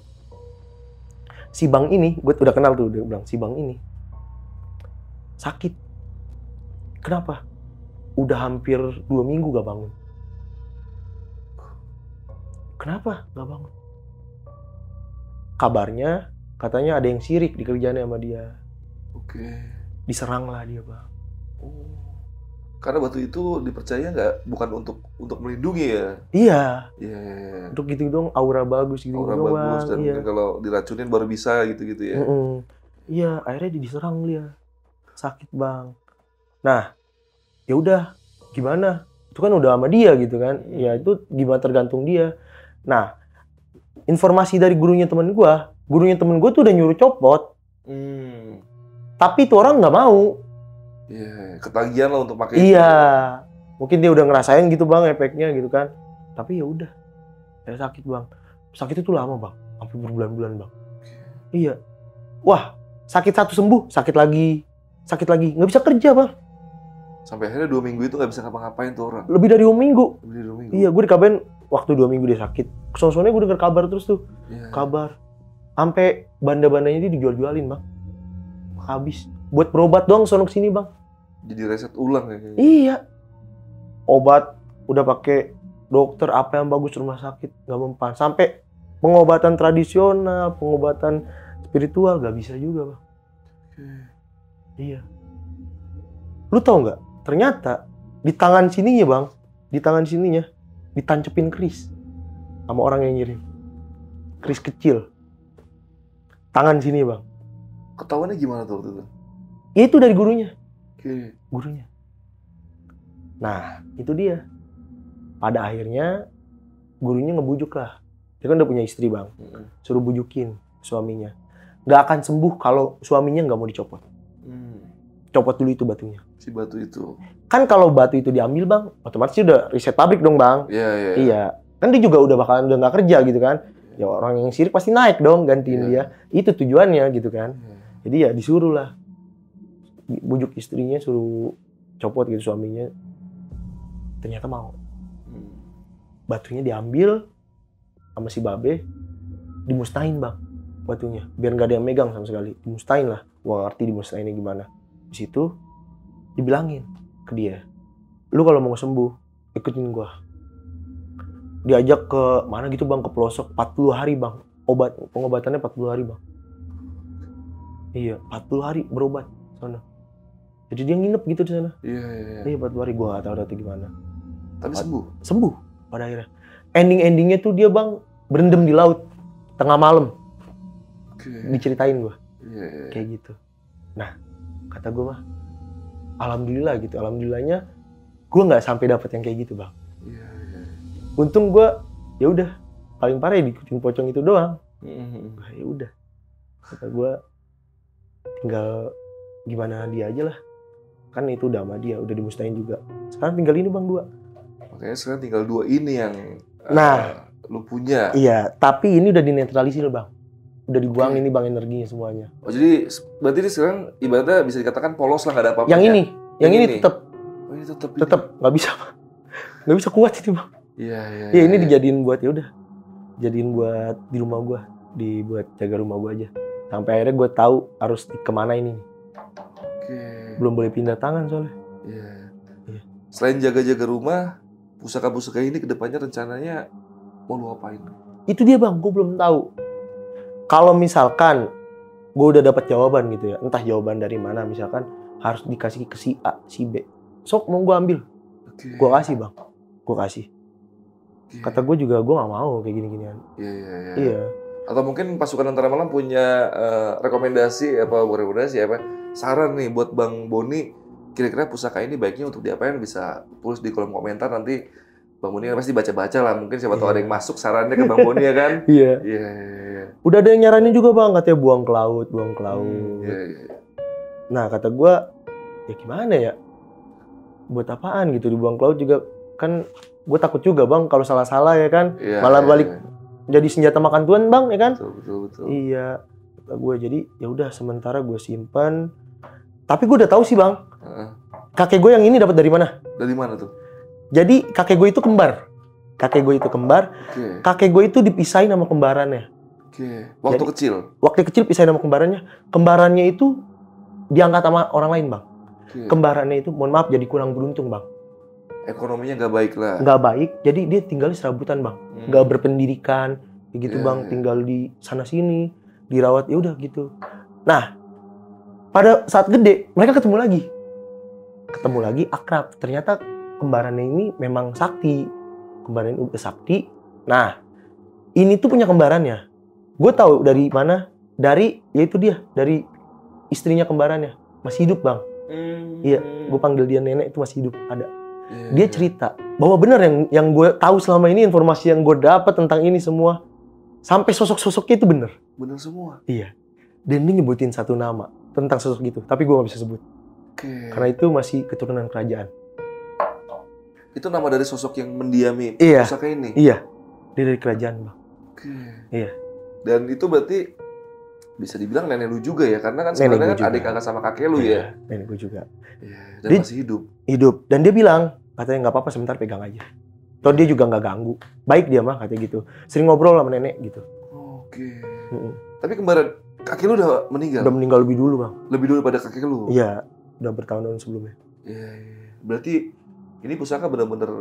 Si Bang ini, gue udah kenal tuh. Dia bilang, si Bang ini sakit. Kenapa? Udah hampir 2 minggu gak bangun. Kenapa gak bangun? Kabarnya, katanya ada yang sirik di kerjaannya sama dia. Oke. Diserang lah dia, Bang. Oh. Karena batu itu dipercaya nggak bukan untuk melindungi ya? Iya. Iya. Untuk gitu dong, aura bagus gitu Aura doang. bagus dan Iya. mungkin kalau diracunin baru bisa gitu-gitu ya. Iya, akhirnya diserang dia. Sakit, Bang. Nah, ya udah, gimana? itu kan udah sama dia gitu kan. Ya itu gimana tergantung dia. Nah, informasi dari gurunya temen gue tuh udah nyuruh copot. Tapi itu orang nggak mau. Iya, ketagihan lah untuk pakai Iya, mungkin dia udah ngerasain gitu bang efeknya gitu kan. Tapi ya udah, saya sakit bang. Sakit itu lama bang, sampai berbulan-bulan bang. Iya, wah sakit satu sembuh, sakit lagi, nggak bisa kerja bang. Sampai akhirnya 2 minggu itu nggak bisa ngapa-ngapain tuh orang. Lebih dari 2 minggu. Lebih dari 2 minggu. Iya, gue dikabarin waktu 2 minggu dia sakit. Soalnya gue denger kabar terus tuh, kabar. Sampai banda-bandanya dia dijual-jualin bang. Habis, buat berobat doang sono sini bang. Jadi reset ulang ya kayaknya. Iya. Obat udah pakai dokter apa yang bagus rumah sakit nggak mempan. Sampai pengobatan tradisional, pengobatan spiritual nggak bisa juga bang. Iya. Lu tau nggak? Ternyata di tangan sininya bang, ditancepin keris sama orang yang ngirim. Keris kecil. Tangan sini bang. Ketahuannya gimana tuh waktu itu? Ya itu dari gurunya. Gurunya. Nah, itu dia. Pada akhirnya gurunya ngebujuk lah. Dia kan udah punya istri bang. Suruh bujukin suaminya. Nggak akan sembuh kalau suaminya nggak mau dicopot. Copot dulu itu batunya. Si batu itu. Kan kalau batu itu diambil bang, otomatis dia udah reset pabrik dong bang. Iya. Kan dia juga udah bakalan udah nggak kerja gitu kan. Ya orang yang sirik pasti naik dong gantiin dia. Itu tujuannya gitu kan. Jadi ya disuruh lah. Bujuk istrinya suruh copot gitu suaminya. Ternyata mau. Batunya diambil sama si babe, dimusnahin bang batunya. Biar nggak ada yang megang sama sekali. Dimusnahin lah. Gua ngerti dimusnahinnya gimana. Di situ dibilangin ke dia, lu kalau mau sembuh ikutin gua. Diajak ke mana gitu bang, ke pelosok 40 hari bang. Pengobatannya 40 hari bang. Iya, 40 hari berobat sana. Jadi dia nginep gitu di sana. Iya, 40 hari gua nggak tahu data gimana. Tapi Sembuh pada akhirnya. Endingnya tuh dia bang berendam di laut tengah malam. Diceritain gua. Kayak gitu. Nah, kata gua mah alhamdulillah gitu. Alhamdulillahnya gua nggak sampai dapet yang kayak gitu bang. Untung gua ya udah paling parah ya diikutin pocong itu doang. Ya udah. Kata gua tinggal gimana dia aja lah. Kan itu udah sama dia, udah dimusnahin juga. Sekarang tinggal ini bang 2. Makanya sekarang tinggal 2 ini yang lu punya. Iya, tapi ini udah dinetralisir bang. Udah dibuang ini bang energinya semuanya. Oh jadi berarti ini sekarang ibaratnya bisa dikatakan polos lah, nggak ada apa-apa. Yang ini tetap. Oh ini tetap nggak bisa bang. Nggak bisa kuat itu bang. Iya. Ya ini dijadiin buat ya udah. Jadiin buat di rumah gua, buat jaga rumah gua aja. Sampai akhirnya gua tahu harus kemana ini. Belum boleh pindah tangan soalnya. Iya. Selain jaga-jaga rumah, pusaka-pusaka ini kedepannya rencananya mau lu apain? Itu dia bang, gue belum tahu. Kalau misalkan gue udah dapat jawaban gitu ya, entah jawaban dari mana, misalkan harus dikasih ke si A, si B, sok mau gue ambil, gue kasih bang, gue kasih. Kata gue juga gue nggak mau kayak gini-ginian. Iya. Atau mungkin pasukan Antara Malam punya saran nih buat Bang Boni, kira-kira pusaka ini baiknya untuk diapain, bisa tulis di kolom komentar, nanti Bang Boni kan pasti baca-baca lah, mungkin siapa tahu ada yang masuk sarannya ke Bang Boni ya kan? Iya. Udah ada yang nyaranin juga bang, katanya buang ke laut. Nah kata gue, ya gimana ya? Buat apaan gitu dibuang ke laut juga, kan gue takut juga bang kalau salah-salah ya kan, malah balik jadi senjata makan tuan bang ya kan? Betul. Iya. Gue jadi ya udah sementara gue simpan. Tapi gue udah tahu sih bang, kakek gue yang ini dapat dari mana? Dari mana tuh? Jadi kakek gue itu kembar. Kakek gue itu dipisahin sama kembarannya. Waktu kecil pisahin sama kembarannya. Kembarannya itu diangkat sama orang lain bang. Kembarannya itu mohon maaf jadi kurang beruntung bang. Ekonominya nggak baik lah. Nggak baik, jadi dia tinggal di serabutan bang. Nggak berpendidikan, begitu bang. Tinggal di sana sini, dirawat ya udah gitu. Nah, pada saat gede mereka ketemu lagi akrab. Ternyata kembarannya ini memang sakti. Kembarannya udah sakti. Nah, ini tuh punya kembarannya. Gue tahu dari mana? Dari istrinya kembarannya. Masih hidup bang. Iya, gue panggil dia nenek, itu masih hidup, ada. Dia cerita bahwa benar yang gue tahu selama ini, informasi yang gue dapat tentang ini semua, sampai sosok-sosoknya itu benar. Bener semua. Iya. Dan dia nyebutin satu nama tentang sosok itu, tapi gue nggak bisa sebut. Oke. Karena itu masih keturunan kerajaan. Itu nama dari sosok yang mendiami Iya. pusaka ini. Iya. Dia dari kerajaan, Bang. Oke. Iya. Dan itu berarti bisa dibilang nenek lu juga ya, karena kan Nenek sebenarnya gua kan juga. adik kakak sama kakek lu ya. Nenek gue juga. Iya. Dan Dia- masih hidup. Hidup. Dan dia bilang, katanya nggak apa-apa sebentar pegang aja. Toh dia juga nggak ganggu. Baik dia mah, katanya gitu. Sering ngobrol sama nenek gitu. Oke. Mm-mm. Tapi kembaran kakek lu udah meninggal. Udah meninggal lebih dulu, Bang. Lebih dulu pada kakek lu. Iya. Udah bertahun-tahun sebelumnya. Iya, iya. Berarti ini pusaka benar-benar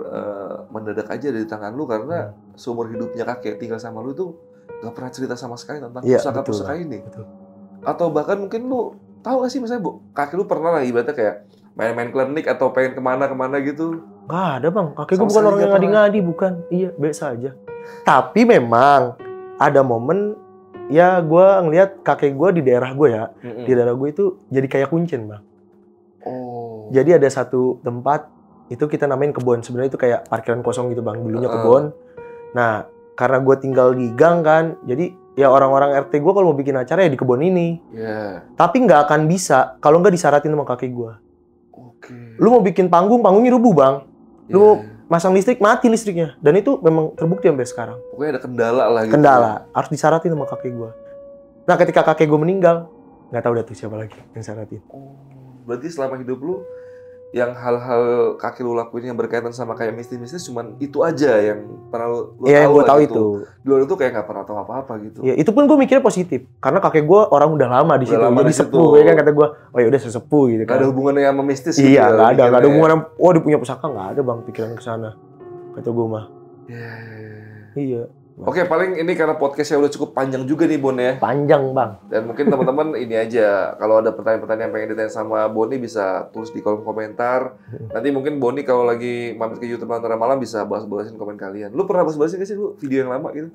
mendadak aja dari tangan lu karena seumur hidupnya kakek tinggal sama lu tuh gak pernah cerita sama sekali tentang Iya, pusaka-pusaka betul, ini. betul. Atau bahkan mungkin lu tahu gak sih misalnya kakek lu pernah lah ibaratnya kayak main-main klinik atau pengen kemana-kemana gitu. Nggak ada, Bang. Kakek gue Sama bukan sekali orang yang nggak pernah. ngadi-ngadi, bukan. Iya, biasa aja. Tapi memang ada momen, ya gue ngelihat kakek gue di daerah gue ya. Di daerah gue itu jadi kayak kuncen, Bang. Oh. Jadi ada satu tempat, itu kita namain kebun. Sebenarnya itu kayak parkiran kosong gitu, Bang. Dulunya kebun. Nah, karena gue tinggal di gang kan, jadi ya orang-orang RT gue kalau mau bikin acara ya di kebun ini. Iya. Tapi nggak akan bisa kalau nggak disaratin sama kakek gue. Oke. Lu mau bikin panggung, panggungnya rubuh, Bang. Lu Iya. masang listrik, mati listriknya. Dan itu memang terbukti sampai sekarang. Pokoknya ada kendala lah gitu. Kendala, harus disaratin sama kakek gue. Nah, ketika kakek gue meninggal, nggak tahu dah tuh siapa lagi yang saratin. Oh. Berarti selama hidup lu yang hal-hal kakek lu lakuin yang berkaitan sama kayak mistis-mistis cuman itu aja yang pernah lu Iya, yang gue lah tahu gitu. itu. Di luar itu kayak nggak pernah tahu apa-apa gitu. Ya, itu pun gue mikirnya positif. Karena kakek gue orang udah lama di Udah situ. lama Jadi di situ. sepuh, ya kan kata gue. Oh ya udah sesepuh gitu Gak kan. ada hubungannya sama mistis gitu. Iya, nggak ada mikirnya. hubungan. Oh, dia punya pusaka, nggak ada, Bang, pikiran ke sana. Kata gue mah. Iya. Iya. Oke, paling ini karena podcastnya udah cukup panjang juga nih Bon ya. Panjang, Bang. Dan mungkin teman-teman ini aja, kalau ada pertanyaan-pertanyaan yang pengen ditanya sama Boni bisa tulis di kolom komentar. Nanti mungkin Boni kalau lagi mampir ke YouTube Antara Malam bisa bahas-bahasin komen kalian. Lu pernah bahas-bahasin gak sih lu video yang lama gitu?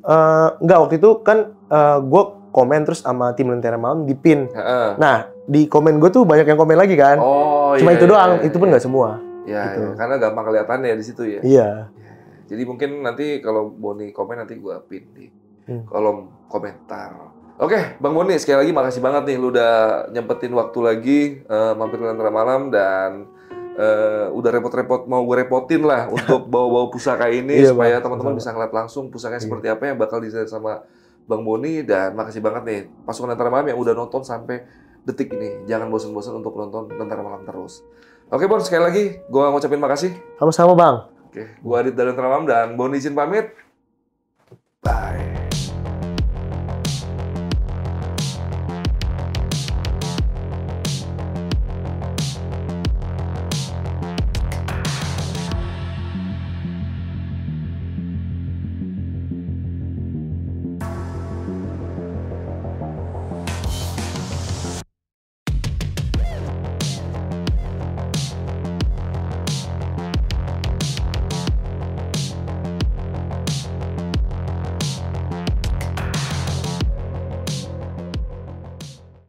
Enggak, waktu itu kan gue komen terus sama tim Lentera Malam di pin. Heeh. Nah, di komen gue tuh banyak yang komen lagi kan. Oh, Cuma iya, itu doang, iya, itu pun iya. nggak semua. Ya, gitu. ya, karena gampang kelihatannya di situ ya. Iya. Jadi mungkin nanti kalau Boni komen nanti gua pin di kolom komentar. Oke, Bang Boni sekali lagi makasih banget nih lu udah nyempetin waktu lagi mampir ke Lentera Malam dan udah repot-repot mau gue repotin lah untuk bawa-bawa pusaka ini Iya, supaya Bang. teman-teman Sama-sama. bisa ngeliat langsung pusakanya Iya. seperti apa yang bakal didesain sama Bang Boni dan makasih banget nih pasukan Lentera Malam yang udah nonton sampai detik ini. Jangan bosan-bosan untuk nonton Lentera Malam terus. Oke, Bon, sekali lagi gua ngucapin makasih. Sama-sama, Bang. Oke, gua Adit dari Lentera Malam dan Boni izin pamit. Bye.